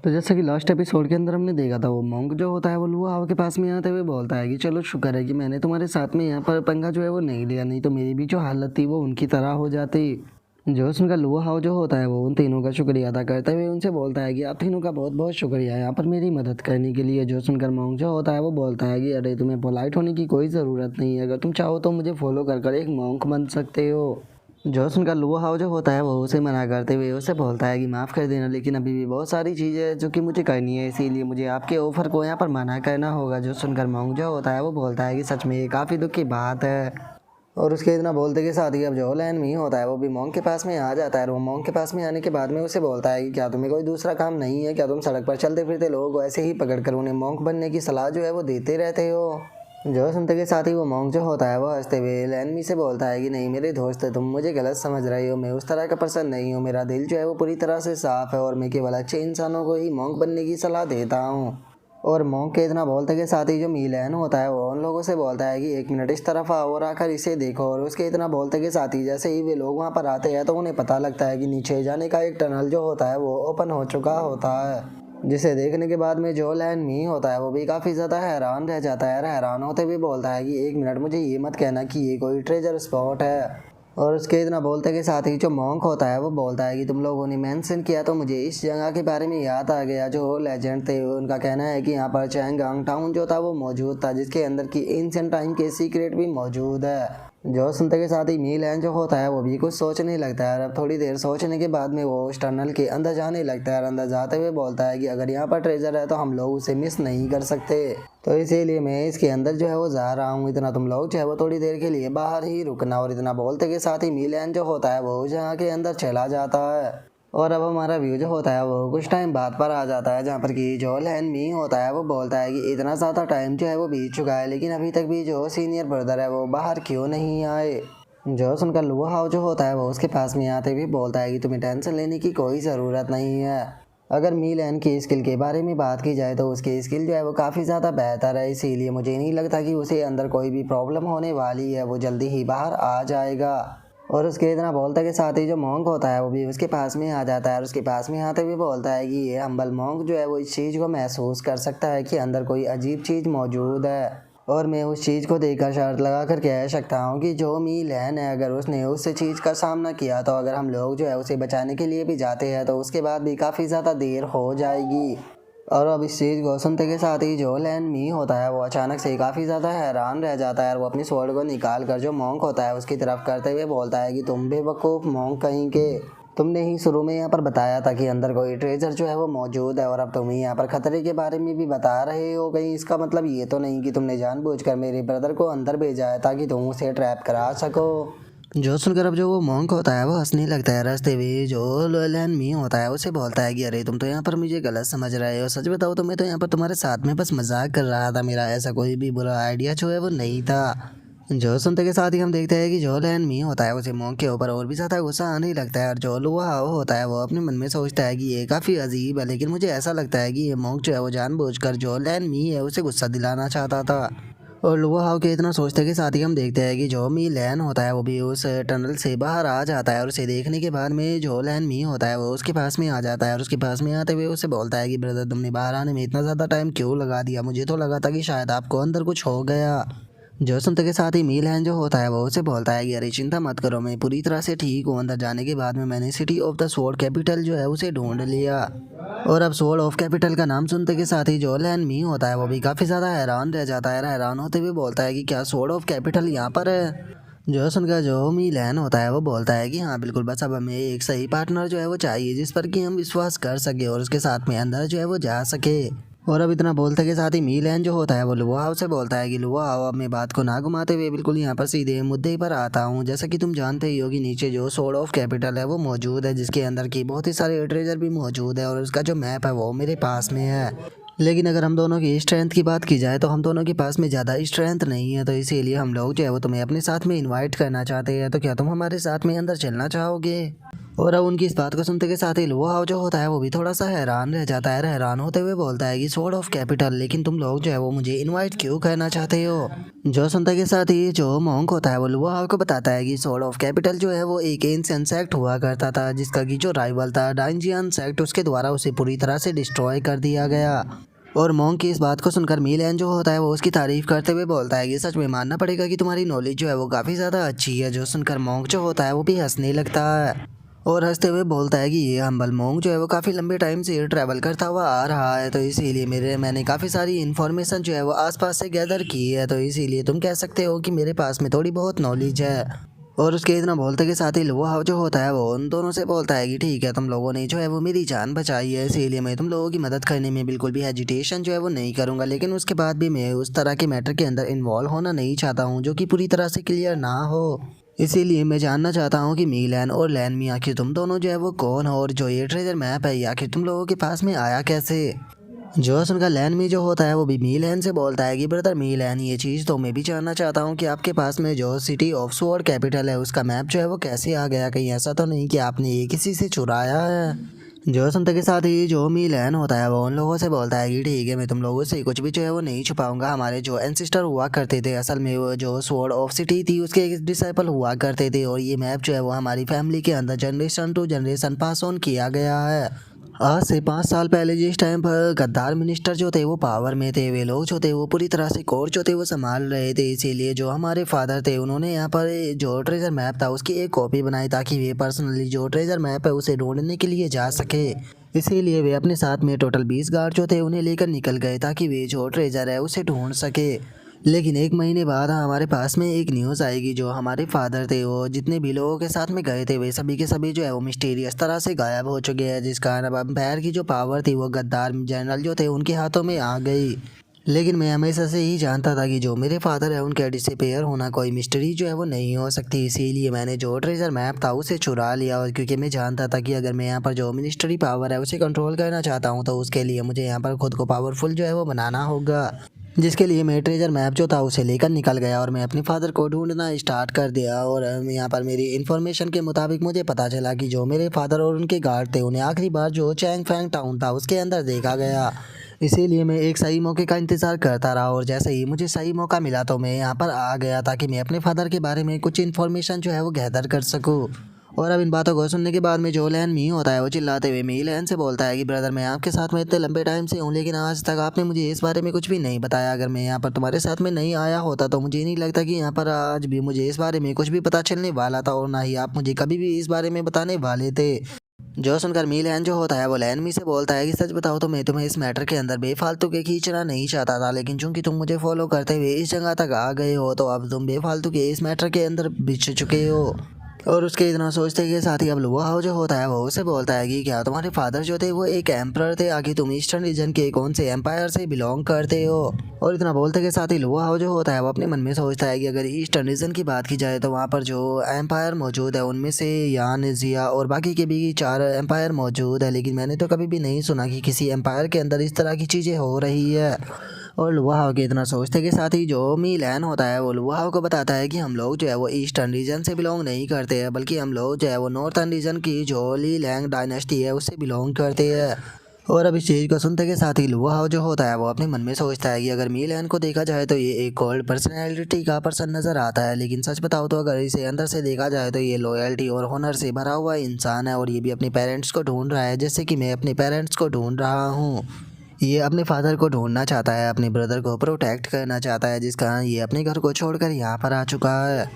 तो जैसा कि लास्ट एपिसोड के अंदर हमने देखा था, वो मॉन्क जो होता है वो लुआ हाव के पास में आते हुए बोलता है कि चलो शुक्र है कि मैंने तुम्हारे साथ में यहाँ पर पंगा जो है वो नहीं लिया, नहीं तो मेरी भी जो हालत थी वो उनकी तरह हो जाती। जो सुनकर लुआ हाव जो होता है वो उन तीनों का शुक्रिया अदा करते हुए उनसे बोलता है कि आप तीनों का बहुत बहुत शुक्रिया यहाँ पर मेरी मदद करने के लिए। जो सुनकर मॉन्क जो होता है वो बोलता है कि अरे तुम्हें पोलाइट होने की कोई ज़रूरत नहीं है, अगर तुम चाहो तो मुझे फॉलो कर एक मॉन्क बन सकते हो। जो सुनकर लुआ हाव जो होता है वो उसे मना करते हुए उसे बोलता है कि माफ़ कर देना, लेकिन अभी भी बहुत सारी चीज़ें हैं जो कि मुझे करनी है, इसीलिए मुझे आपके ऑफ़र को यहाँ पर मना करना होगा। जो सुनकर मॉन्क जो होता है वो बोलता है कि सच में ये काफ़ी दुख की बात है। और उसके इतना बोलते के साथ ही अब जो लैन मी होता है वो भी मॉन्क के पास में आ जाता है। और वो मॉन्क के पास में आने के बाद में उसे बोलता है कि क्या तुम्हें कोई दूसरा काम नहीं है, क्या तुम सड़क पर चलते फिरते लोगों को ऐसे ही पकड़ कर उन्हें मॉन्क बनने की सलाह जो है वो देते रहते हो। जो सुनते के साथ ही वो मॉन्क जो होता है वो हंसते हुए लैनमी से बोलता है कि नहीं मेरे दोस्त, तुम मुझे गलत समझ रहे हो, मैं उस तरह का पर्सन नहीं हूँ, मेरा दिल जो है वो पूरी तरह से साफ़ है और मैं केवल अच्छे इंसानों को ही मॉन्क बनने की सलाह देता हूँ। और मॉन्क के इतना बोलते के साथ ही जो मीलैन होता है वो उन लोगों से बोलता है कि एक मिनट इस तरफ आओ और आकर इसे देखो। और उसके इतना बोलते के साथ ही जैसे ही वे लोग वहाँ पर आते हैं तो उन्हें पता लगता है कि नीचे जाने का एक टनल जो होता है वो ओपन हो चुका होता है, जिसे देखने के बाद में जो लैन मी होता है वो भी काफ़ी ज़्यादा हैरान रह जाता है। हैरान होते हुए बोलता है कि एक मिनट, मुझे ये मत कहना कि ये कोई ट्रेजर स्पॉट है। और उसके इतना बोलते के साथ ही जो मॉन्क होता है वो बोलता है कि तुम लोगों ने मेंशन किया तो मुझे इस जगह के बारे में याद आ गया। जो लेजेंड थे उनका कहना है कि यहाँ पर चैंगआंग टाउन जो था वो मौजूद था, जिसके अंदर की एंशिएंट टाइम के सीक्रेट भी मौजूद है। जो सुनते के साथ ही मीलैन जो होता है वो भी कुछ सोचने लगता है। और अब थोड़ी देर सोचने के बाद में वो उस टनल के अंदर जाने लगता है। और अंदर जाते हुए बोलता है कि अगर यहाँ पर ट्रेजर है तो हम लोग उसे मिस नहीं कर सकते, तो इसीलिए मैं इसके अंदर जो है वो जा रहा हूँ, इतना तुम लोग जो है वो थोड़ी देर के लिए बाहर ही रुकना। और इतना बोलते के साथ ही मीलैन जो होता है वो उस जगह के अंदर चला जाता है। और अब हमारा व्यू जो होता है वो कुछ टाइम बाद पर आ जाता है, जहाँ पर कि जो लैन मी होता है वो बोलता है कि इतना ज़्यादा टाइम जो है वो बीत चुका है, लेकिन अभी तक भी जो सीनियर ब्रदर है वो बाहर क्यों नहीं आए। जो सुनकर लुआ हाव जो होता है वो उसके पास में आते हुए बोलता है कि तुम्हें टेंशन लेने की कोई ज़रूरत नहीं है। अगर मीलैन की स्किल के बारे में बात की जाए तो उसकी स्किल जो है वो काफ़ी ज़्यादा बेहतर है, इसीलिए मुझे नहीं लगता कि उसे अंदर कोई भी प्रॉब्लम होने वाली है, वो जल्दी ही बाहर आ जाएगा। और उसके इतना बोलते के साथ ही जो मॉन्क होता है वो भी उसके पास में आ जाता है। और उसके पास में आते हुए बोलता है कि ये हम्बल मॉन्क जो है वो इस चीज़ को महसूस कर सकता है कि अंदर कोई अजीब चीज़ मौजूद है। और मैं उस चीज़ को देखकर शर्त लगा कर कह सकता हूँ कि जो मीलैन है अगर उसने उस चीज़ का सामना किया तो अगर हम लोग जो है उसे बचाने के लिए भी जाते हैं तो उसके बाद भी काफ़ी ज़्यादा देर हो जाएगी। और अब इस चीज़ को सुनते के साथ ही जो लैन मी होता है वो अचानक से काफ़ी ज़्यादा हैरान रह जाता है। और वो अपनी स्वॉर्ड को निकाल कर जो मॉन्क होता है उसकी तरफ करते हुए बोलता है कि तुम बेवकूफ़ मॉन्क कहीं के, तुमने ही शुरू में यहाँ पर बताया था कि अंदर कोई ट्रेजर जो है वो मौजूद है, और अब तुम ही यहाँ पर खतरे के बारे में भी बता रहे हो। कहीं इसका मतलब ये तो नहीं कि तुमने जानबूझकर मेरे ब्रदर को अंदर भेजा है ताकि तुम उसे ट्रैप करा सको। जो सुनकर अब जो वो मॉन्क होता है वो हंसने लगता है। रास्ते में जो लैन मी होता है उसे बोलता है कि अरे तुम तो यहाँ पर मुझे गलत समझ रहे हो, सच बताओ तो मैं तो यहाँ पर तुम्हारे साथ में बस मजाक कर रहा था, मेरा ऐसा कोई भी बुरा आइडिया जो है वो नहीं था। जो सुनते के साथ ही हम देखते हैं कि जो लैन मी होता है उसे मॉन्क के ऊपर और भी ज़्यादा गुस्सा आने लगता है। और जो लुआ हाव होता है वो अपने मन में सोचता है कि ये काफ़ी अजीब है, लेकिन मुझे ऐसा लगता है कि ये मॉन्क जो है वो जानबूझकर जो लैन मी है उसे गुस्सा दिलाना चाहता था। और लुआ हाव के इतना सोचते के साथ ही हम देखते हैं कि जो मी लैन होता है वो भी उस टनल से बाहर आ जाता है। और उसे देखने के बाद में जो लैन मी होता है वो उसके पास में आ जाता है। और उसके पास में आते हुए उसे बोलता है कि ब्रदर तुमने बाहर आने में इतना ज़्यादा टाइम क्यों लगा दिया, मुझे तो लगा था कि शायद आपको अंदर कुछ हो गया। जो सुनते के साथ ही मीलैन जो होता है वो उसे बोलता है कि अरे चिंता मत करो, मैं पूरी तरह से ठीक हूँ। अंदर जाने के बाद में मैंने city of the sword capital जो है उसे ढूंढ लिया। और अब स्वॉर्ड ऑफ कैपिटल का नाम सुनते के साथ ही जो लैन मी होता है वो भी काफ़ी ज़्यादा हैरान रह जाता है। हैरान होते हुए बोलता है कि क्या स्वॉर्ड ऑफ कैपिटल यहाँ पर है। जो सुनकर जो मीलैन होता है वो बोलता है कि हाँ बिल्कुल, बस अब हमें एक सही पार्टनर जो है वो चाहिए जिस पर कि हम विश्वास कर सके और उसके साथ में अंदर जो है वो जा सके। और अब इतना बोलते के साथ ही मीलैन जो होता है वो लुआ हाव से बोलता है कि लुआ हाव, अब मैं बात को ना घुमाते हुए बिल्कुल यहाँ पर सीधे मुद्दे पर आता हूँ। जैसा कि तुम जानते ही हो कि नीचे जो स्वॉर्ड ऑफ कैपिटल है वो मौजूद है, जिसके अंदर की बहुत ही सारे ट्रेजर भी मौजूद है और उसका जो मैप है वो मेरे पास में है। लेकिन अगर हम दोनों की स्ट्रेंथ की बात की जाए तो हम दोनों के पास में ज़्यादा स्ट्रेंथ नहीं है, तो इसीलिए हम लोग जो है वो तुम्हें अपने साथ में इनवाइट करना चाहते हैं। तो क्या तुम हमारे साथ में अंदर चलना चाहोगे? और अब उनकी इस बात को सुनते के साथ ही लुआ हाओ जो होता है वो भी थोड़ा सा हैरान रह जाता है। हैरान होते हुए बोलता है कि स्वॉर्ड ऑफ कैपिटल, लेकिन तुम लोग जो है वो मुझे इनवाइट क्यों करना चाहते हो। जो सुनते के साथ ही जो मॉन्क होता है वो लुआ हाओ को बताता है कि स्वॉर्ड ऑफ कैपिटल जो है वो एक एंशिएंट सेक्ट हुआ करता था, जिसका की जो राइवल था डाइंजियन सेक्ट, उसके द्वारा उसे पूरी तरह से डिस्ट्रॉय कर दिया गया। और मॉन्क की इस बात को सुनकर मीलैन जो होता है वो उसकी तारीफ करते हुए बोलता है कि सच में मानना पड़ेगा कि तुम्हारी नॉलेज जो है वो काफ़ी ज़्यादा अच्छी है। जो सुनकर मॉन्क जो होता है वो भी हंसने लगता है और हंसते हुए बोलता है कि ये हम्बल मॉन्क जो है वो काफ़ी लंबे टाइम से ट्रैवल करता हुआ आ रहा है, तो इसीलिए मैंने काफ़ी सारी इन्फॉर्मेशन जो है वो आसपास से गैदर की है, तो इसीलिए तुम कह सकते हो कि मेरे पास में थोड़ी बहुत नॉलेज है। और उसके इतना बोलते के साथ ही लुआ हाओ जो होता है वो उन दोनों से बोलता है कि ठीक है, तुम लोगों ने जो है वो मेरी जान बचाई है, इसीलिए मैं तुम लोगों की मदद करने में बिल्कुल भी हेजिटेशन जो है वो नहीं करूँगा, लेकिन उसके बाद भी मैं उस तरह के मैटर के अंदर इन्वॉल्व होना नहीं चाहता हूँ जो कि पूरी तरह से क्लियर ना हो। इसीलिए मैं जानना चाहता हूँ कि मीलैन और लैनमी आखिर तुम दोनों जो है वो कौन हो, और जो ये ट्रेजर मैप है ये आखिर तुम लोगों के पास में आया कैसे। जो सुनकर लैन में जो होता है वो भी मीलैन से बोलता है कि ब्रदर मीलैन, ये चीज़ तो मैं भी जानना चाहता हूँ कि आपके पास में जो सिटी ऑफ स्वॉर्ड कैपिटल है उसका मैप जो है वो कैसे आ गया, कहीं ऐसा तो नहीं कि आपने ये किसी से चुराया है। जो सुनते के साथ ही जो मीलैन होता है वो उन लोगों से बोलता है कि ठीक है, मैं तुम लोगों से कुछ भी जो है वो नहीं छुपाऊंगा। हमारे जो एंसिस्टर हुआ करते थे, असल में वो जो स्वॉर्ड ऑफ सिटी थी उसके एक डिसाइपल हुआ करते थे, और ये मैप जो है वो हमारी फैमिली के अंदर generation to generation pass on किया गया है। आज से 5 साल पहले जिस टाइम पर गद्दार मिनिस्टर जो थे वो पावर में थे, वे लोग जो थे वो पूरी तरह से कोर्ट जो थे वो संभाल रहे थे, इसीलिए जो हमारे फादर थे उन्होंने यहाँ पर जो ट्रेजर मैप था उसकी एक कॉपी बनाई ताकि वे पर्सनली जो ट्रेजर मैप है उसे ढूंढने के लिए जा सके। इसीलिए वे अपने साथ में टोटल 20 गार्ड जो थे उन्हें लेकर निकल गए ताकि वे जो ट्रेजर है उसे ढूंढ सके। लेकिन 1 महीने बाद हमारे पास में एक न्यूज़ आएगी, जो हमारे फादर थे वो जितने भी लोगों के साथ में गए थे वे सभी के सभी जो है वो मिस्टीरियस तरह से गायब हो चुके हैं, जिस कारण अब एम्पायर की जो पावर थी वो गद्दार जनरल जो थे उनके हाथों में आ गई। लेकिन मैं हमेशा से ही जानता था कि जो मेरे फादर है उनका डिसअपेयर होना कोई मिस्ट्री जो है वो नहीं हो सकती, इसीलिए मैंने जो ट्रेजर मैप था उसे चुरा लिया, और क्योंकि मैं जानता था कि अगर मैं यहाँ पर जो मिनिस्ट्री पावर है उसे कंट्रोल करना चाहता हूँ तो उसके लिए मुझे यहाँ पर खुद को पावरफुल जो है वो बनाना होगा, जिसके लिए मैं ट्रेजर मैप जो था उसे लेकर निकल गया और मैं अपने फादर को ढूंढना स्टार्ट कर दिया। और यहाँ पर मेरी इन्फॉर्मेशन के मुताबिक मुझे पता चला कि जो मेरे फादर और उनके गार्ड थे उन्हें आखिरी बार जो चैंग फैंग टाउन था उसके अंदर देखा गया। इसीलिए मैं एक सही मौके का इंतज़ार करता रहा, और जैसे ही मुझे सही मौका मिला तो मैं यहाँ पर आ गया ताकि मैं अपने फादर के बारे में कुछ इन्फॉर्मेशन जो है वो गैदर कर सकूँ। और अब इन बातों को सुनने के बाद में जो लैन मी होता है वो चिल्लाते हुए मी लैन से बोलता है कि ब्रदर, मैं आपके साथ में इतने लंबे टाइम से हूँ, लेकिन आज तक आपने मुझे इस बारे में कुछ भी नहीं बताया। अगर मैं यहाँ पर तुम्हारे साथ में नहीं आया होता तो मुझे नहीं लगता कि यहाँ पर आज भी मुझे इस बारे में कुछ भी पता चलने वाला था, और ना ही आप मुझे कभी भी इस बारे में बताने वाले थे। जो सुनकर मी लैन जो होता है वो लैन मी से बोलता है कि सच बताओ तो मैं तुम्हें इस मैटर के अंदर बेफालतू के खींचना नहीं चाहता था, लेकिन चूंकि तुम मुझे फॉलो करते हुए इस जगह तक आ गए हो तो अब तुम बेफालतू के इस मैटर के अंदर बिछ चुके हो। और उसके इतना सोचते के साथ ही अब लुआ हाओ जो होता है वो उसे बोलता है कि क्या तुम्हारे फादर जो थे वो एक एम्परर थे, आगे तुम ईस्टर्न रीजन के कौन से एम्पायर से बिलोंग करते हो। और इतना बोलते के साथ ही लुआ हाओ जो होता है वो अपने मन में सोचता है कि अगर ईस्टर्न रीजन की बात की जाए तो वहाँ पर जो एम्पायर मौजूद है उनमें से यान, जिया और बाकी के भी 4 एम्पायर मौजूद है, लेकिन मैंने तो कभी भी नहीं सुना कि किसी एम्पायर के अंदर इस तरह की चीज़ें हो रही है। और लुआ हाओ के इतना सोचते के साथ ही जो मी लैन होता है वो लुआ हाओ को बताता है कि हम लोग जो है वो ईस्टर्न रीजन से बिलोंग नहीं करते हैं, बल्कि हम लोग जो है वो नॉर्थर्न रीजन की जो ली लैंग डायनेस्टी है उससे बिलोंग करते हैं। और अब इस चीज़ को सुनते के साथ ही लुआ हाओ जो होता है वो अपने मन में सोचता है कि अगर मी लैन को देखा जाए तो ये एक कोल्ड पर्सनैलिटी का पर्सन नज़र आता है, लेकिन सच बताओ तो अगर इसे अंदर से देखा जाए तो ये लॉयल्टी और होनर से भरा हुआ इंसान है, और ये भी अपने पेरेंट्स को ढूंढ रहा है जैसे कि मैं अपने पेरेंट्स को ढूंढ रहा हूँ। ये अपने फादर को ढूंढना चाहता है, अपने ब्रदर को प्रोटेक्ट करना चाहता है, जिस कारण ये अपने घर को छोड़कर यहाँ पर आ चुका है।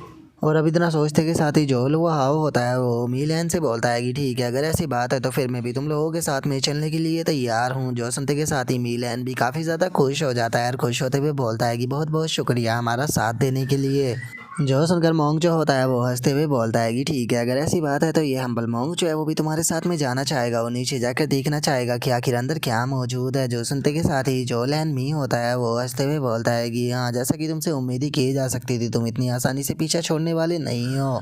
और अब इतना सोचते के साथ ही जो लुआ हाओ होता है वो मी लैन से बोलता है कि ठीक है, अगर ऐसी बात है तो फिर मैं भी तुम लोगों के साथ में चलने के लिए तैयार हूँ। जो सुनते के साथ ही मी लैन भी काफ़ी ज़्यादा खुश हो जाता है, और खुश होते हुए बोलता है कि बहुत बहुत शुक्रिया हमारा साथ देने के लिए। जो सुनकर मोंग जो होता है वो हंसते हुए बोलता है कि ठीक है, अगर ऐसी बात है तो ये हम्बल मोंग जो है वो भी तुम्हारे साथ में जाना चाहेगा, वो नीचे जाकर देखना चाहेगा कि आखिर अंदर क्या मौजूद है। जो सुनते के साथ ही जो लैन मी होता है वो हंसते हुए बोलता है कि हाँ, जैसा कि तुमसे उम्मीद ही की जा सकती थी, तुम इतनी आसानी से पीछा छोड़ने वाले नहीं हो।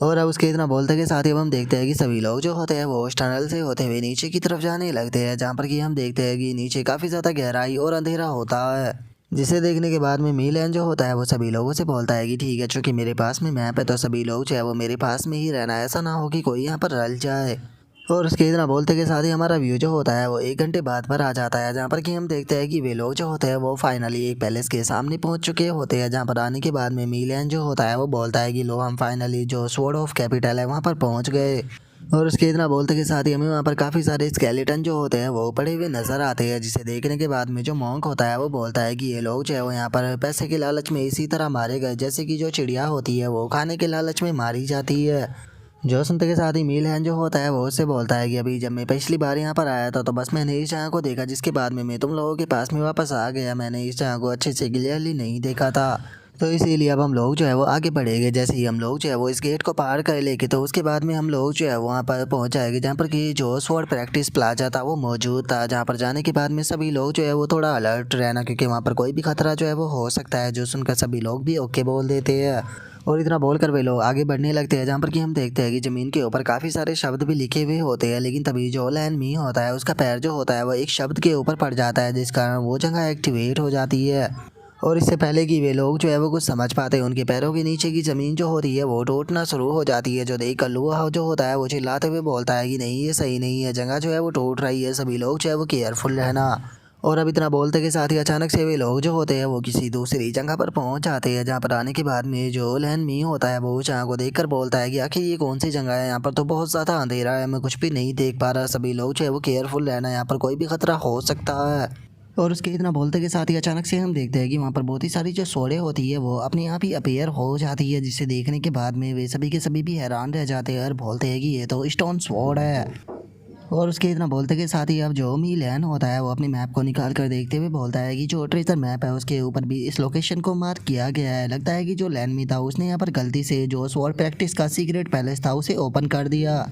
और अब उसके इतना बोलते के साथ ही अब हम देखते हैं कि सभी लोग जो होते हैं वो उस टनल से होते हुए नीचे की तरफ जाने लगते हैं, जहाँ पर कि हम देखते हैं कि नीचे काफ़ी ज़्यादा गहराई और अंधेरा होता है। जिसे देखने के बाद में मीलन जो होता है वो सभी लोगों से बोलता है कि ठीक है, चूंकि मेरे पास में मैप है तो सभी लोग जो है वो मेरे पास में ही रहना, ऐसा ना हो कि कोई यहाँ पर रल जाए। और उसके इतना बोलते के साथ ही हमारा व्यू जो होता है वो 1 घंटे बाद पर आ जाता है, जहाँ पर कि हम देखते हैं कि वे लोग जो होते हैं वो फाइनली एक पैलेस के सामने पहुंच चुके होते हैं। जहाँ पर आने के बाद में मीलियन जो होता है वो बोलता है कि लो, हम फाइनली जो स्वॉर्ड ऑफ कैपिटल है वहाँ पर पहुँच गए। और उसके इतना बोलते के साथ ही हमें वहाँ पर काफ़ी सारे स्केलेटन जो होते हैं वो पड़े हुए नजर आते हैं, जिसे देखने के बाद में जो मॉन्क होता है वो बोलता है कि ये लोग जो है वो यहाँ पर पैसे के लालच में इसी तरह मारे गए जैसे कि जो चिड़िया होती है वो खाने के लालच में मारी जाती है। जो सुनते के साथ ही मीलहन जो होता है वो उससे बोलता है कि अभी जब मैं पिछली बार यहाँ पर आया था तो बस मैंने इस जगह को देखा, जिसके बाद में मैं तुम लोगों के पास में वापस आ गया। मैंने इस जगह को अच्छे से क्लियरली नहीं देखा था, तो इसीलिए अब हम लोग जो है वो आगे बढ़ेंगे। जैसे ही हम लोग जो है वो इस गेट को पार कर लेके तो उसके बाद में हम लोग जो है वहाँ पर पहुँच जाएंगे जहाँ पर कि जो स्वॉर्ड प्रैक्टिस प्लाजा था वो मौजूद था। जहाँ पर जाने के बाद में सभी लोग जो है वो थोड़ा अलर्ट रहना, क्योंकि वहाँ पर कोई भी खतरा जो है वो हो सकता है। जो सुनकर सभी लोग भी ओके बोल देते हैं और इतना बोलकर वे लोग आगे बढ़ने लगते हैं, जहाँ पर कि हम देखते हैं कि ज़मीन के ऊपर काफ़ी सारे शब्द भी लिखे हुए होते हैं। लेकिन तभी जो लैन मी होता है उसका पैर जो होता है वो एक शब्द के ऊपर पड़ जाता है, जिस कारण वो जगह एक्टिवेट हो जाती है। और इससे पहले कि वे लोग जो है वो कुछ समझ पाते हैं, उनके पैरों के नीचे की ज़मीन जो होती है वो टूटना शुरू हो जाती है। जो देख कर लुआ जो होता है वो चिल्लाते हुए बोलता है कि नहीं, ये सही नहीं है, जगह जो है वो टूट रही है, सभी लोग जो है वो केयरफुल रहना। और अब इतना बोलते के साथ ही अचानक से वे लोग जो होते हैं वो किसी दूसरी जगह पर पहुंच जाते हैं, जहाँ पर आने के बाद में जो लहन मी होता है वो उस जगह को देखकर बोलता है कि आखिर ये कौन सी जगह है, यहाँ पर तो बहुत ज़्यादा अंधेरा है, मैं कुछ भी नहीं देख पा रहा। सभी लोग जो है वो केयरफुल रहना, यहाँ पर कोई भी खतरा हो सकता है। और उसके इतना बोलते के साथ ही अचानक से हम देखते हैं कि वहाँ पर बहुत ही सारी जो सोडे होती है वो अपने आप ही अपीयर हो जाती है, जिसे देखने के बाद में वे सभी के सभी भी हैरान रह जाते हैं और बोलते हैं कि ये तो स्टोन स्वॉर्ड है। और उसके इतना बोलते के साथ ही अब जो मीलियन होता है वो अपनी मैप को निकाल कर देखते हुए बोलता है कि जो ट्रेजर मैप है उसके ऊपर भी इस लोकेशन को मार्क किया गया है। लगता है कि जो लैंड मी था उसने यहाँ पर गलती से जो स्वॉर्ड प्रैक्टिस का सीक्रेट पैलेस था उसे ओपन कर दिया।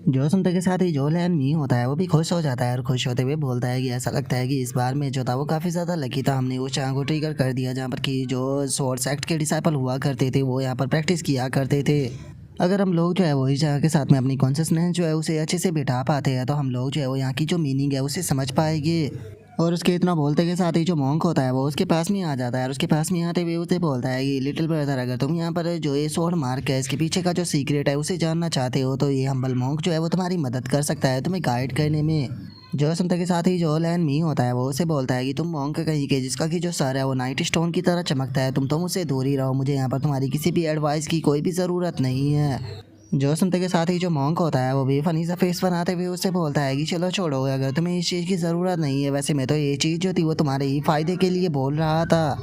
जो सुनते के साथ ही जो लैंड मी होता है वो भी खुश हो जाता है और खुश होते हुए बोलता है कि ऐसा लगता है कि इस बार में जो था वो काफ़ी ज़्यादा लकी था, हमने उस जगह को ट्रिगर कर दिया जहाँ पर कि जो स्वॉर्ड सेक्ट के डिसाइपल हुआ करते थे वो यहाँ पर प्रैक्टिस किया करते थे। अगर हम लोग जो है वो इस जगह के साथ में अपनी कॉन्शियसनेस जो है उसे अच्छे से बिठा पाते हैं तो हम लोग जो है वो यहाँ की जो मीनिंग है उसे समझ पाएंगे। और उसके इतना बोलते के साथ ही जो मॉन्क होता है वो उसके पास में आ जाता है और उसके पास में आते हुए उसे बोलता है कि लिटिल ब्रदर, अगर तुम यहाँ पर जो ये स्वॉर्ड मार्क है इसके पीछे का जो सीक्रेट है उसे जानना चाहते हो तो ये हम्बल मॉन्क जो है वो तुम्हारी मदद कर सकता है तुम्हें गाइड करने में। जो सुनते के साथ ही जो लैन मी होता है वो उसे बोलता है कि तुम मॉन्क कहीं के जिसका कि जो सर है वो नाइट स्टोन की तरह चमकता है, तुम तो मुझसे दूर ही रहो, मुझे यहाँ पर तुम्हारी किसी भी एडवाइस की कोई भी ज़रूरत नहीं है। जो सुनते के साथ ही जो मॉन्क होता है वो भी फनी सा फेस बनाते हुए उससे बोलता है कि चलो छोड़ो, अगर तुम्हें इस चीज़ की ज़रूरत नहीं है, वैसे मैं तो ये चीज़ जो थी वो तुम्हारे ही फ़ायदे के लिए बोल रहा था।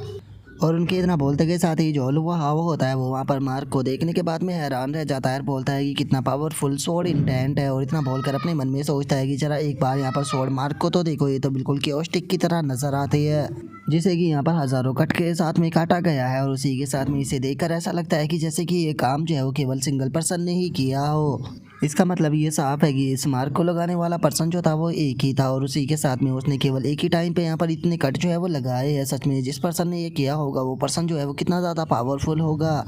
और उनके इतना बोलते के साथ ही जो लुआ हाव होता है वो वहाँ पर मार्क को देखने के बाद में हैरान रह जाता है और बोलता है कि कितना पावरफुल स्वॉर्ड इंटेंट है। और इतना बोलकर अपने मन में सोचता है कि जरा एक बार यहाँ पर स्वॉर्ड मार्क को तो देखो, ये तो बिल्कुल कियोस्टिक की तरह नजर आती है, जिसे कि यहाँ पर हज़ारों कट के साथ में काटा गया है। और उसी के साथ में इसे देखकर ऐसा लगता है कि जैसे कि ये काम जो है वो केवल सिंगल पर्सन ने ही किया हो। इसका मतलब ये साफ है कि इस मार्क को लगाने वाला पर्सन जो था वो एक ही था और उसी के साथ में उसने केवल एक ही टाइम पे यहाँ पर इतने कट जो है वो लगाए हैं। सच में जिस पर्सन ने ये किया होगा वो पर्सन जो है वो कितना ज़्यादा पावरफुल होगा।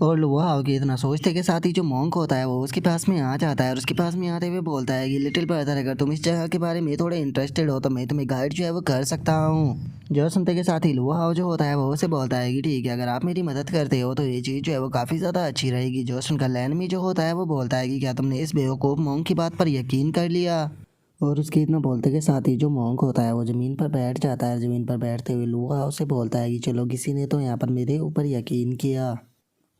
और लुआ के इतना सोचते के साथ ही जो मॉन्क होता है वो उसके पास में आ जाता है और उसके पास में आते हुए बोलता है कि लिटिल ब्रदर, अगर तुम इस जगह के बारे में थोड़े इंटरेस्टेड हो तो मैं तुम्हें गाइड जो है वो कर सकता हूँ। जो सुनते के साथ ही लुआ जो होता है वो उसे बोलता है कि ठीक है, अगर आप मेरी मदद करते हो तो ये चीज़ जो है वो काफ़ी ज़्यादा अच्छी रहेगी। जो सुनकर लैनमी जो होता है वो बोलता है कि क्या तुमने इस बेवकूफ़ मॉन्क की बात पर यकीन कर लिया। और उसके इतना बोलते के साथ ही जो मॉन्क होता है वो ज़मीन पर बैठ जाता है। ज़मीन पर बैठते हुए लुआ उसे बोलता है कि चलो, किसी ने तो यहाँ पर मेरे ऊपर यकीन किया,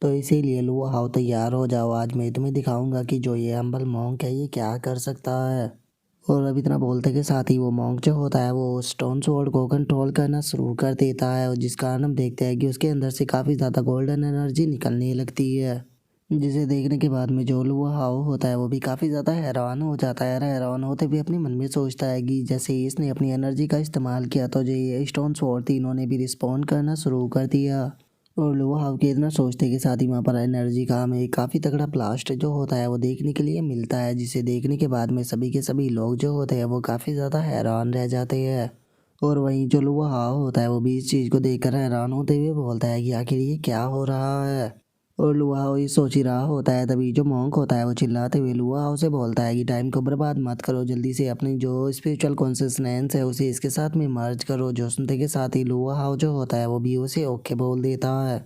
तो इसीलिए लुआ हाउ तैयार हो जाओ, आज मैं तुम्हें दिखाऊंगा कि जो ये हम्बल मॉन्क है ये क्या कर सकता है। और अब इतना बोलते के साथ ही वो मॉन्क जो होता है वो स्टोन स्वॉर्ड को कंट्रोल करना शुरू कर देता है और जिस कारण हम देखते हैं कि उसके अंदर से काफ़ी ज़्यादा गोल्डन एनर्जी निकलने लगती है, जिसे देखने के बाद में जो लुआ हाउ होता है वो भी काफ़ी ज़्यादा हैरान हो जाता है और हैरान होते भी अपने मन में सोचता है कि जैसे ही इसने अपनी एनर्जी का इस्तेमाल किया तो जो ये स्टोन स्वॉर्ड थी इन्होंने भी रिस्पॉन्ड करना शुरू कर दिया। और लोहा हाउ के इतना सोचते के साथ ही वहाँ पर एनर्जी का हमें काफ़ी तगड़ा ब्लास्ट जो होता है वो देखने के लिए मिलता है, जिसे देखने के बाद में सभी के सभी लोग जो होते हैं वो काफ़ी ज़्यादा हैरान रह जाते हैं। और वहीं जो लोहा हाउ होता है वो भी इस चीज़ को देखकर हैरान होते हुए बोलता है कि आखिर ये क्या हो रहा है। और लुआओ ये सोच ही रहा होता है, तभी जो मॉन्क होता है वो चिल्लाते हुए लुआओ से बोलता है कि टाइम को बर्बाद मत करो, जल्दी से अपनी जो स्पिरिचुअल कॉन्सियसनेस है उसे इसके साथ में मर्ज करो। जो सुनते के साथ ही लुआओ जो होता है वो भी उसे ओके बोल देता है,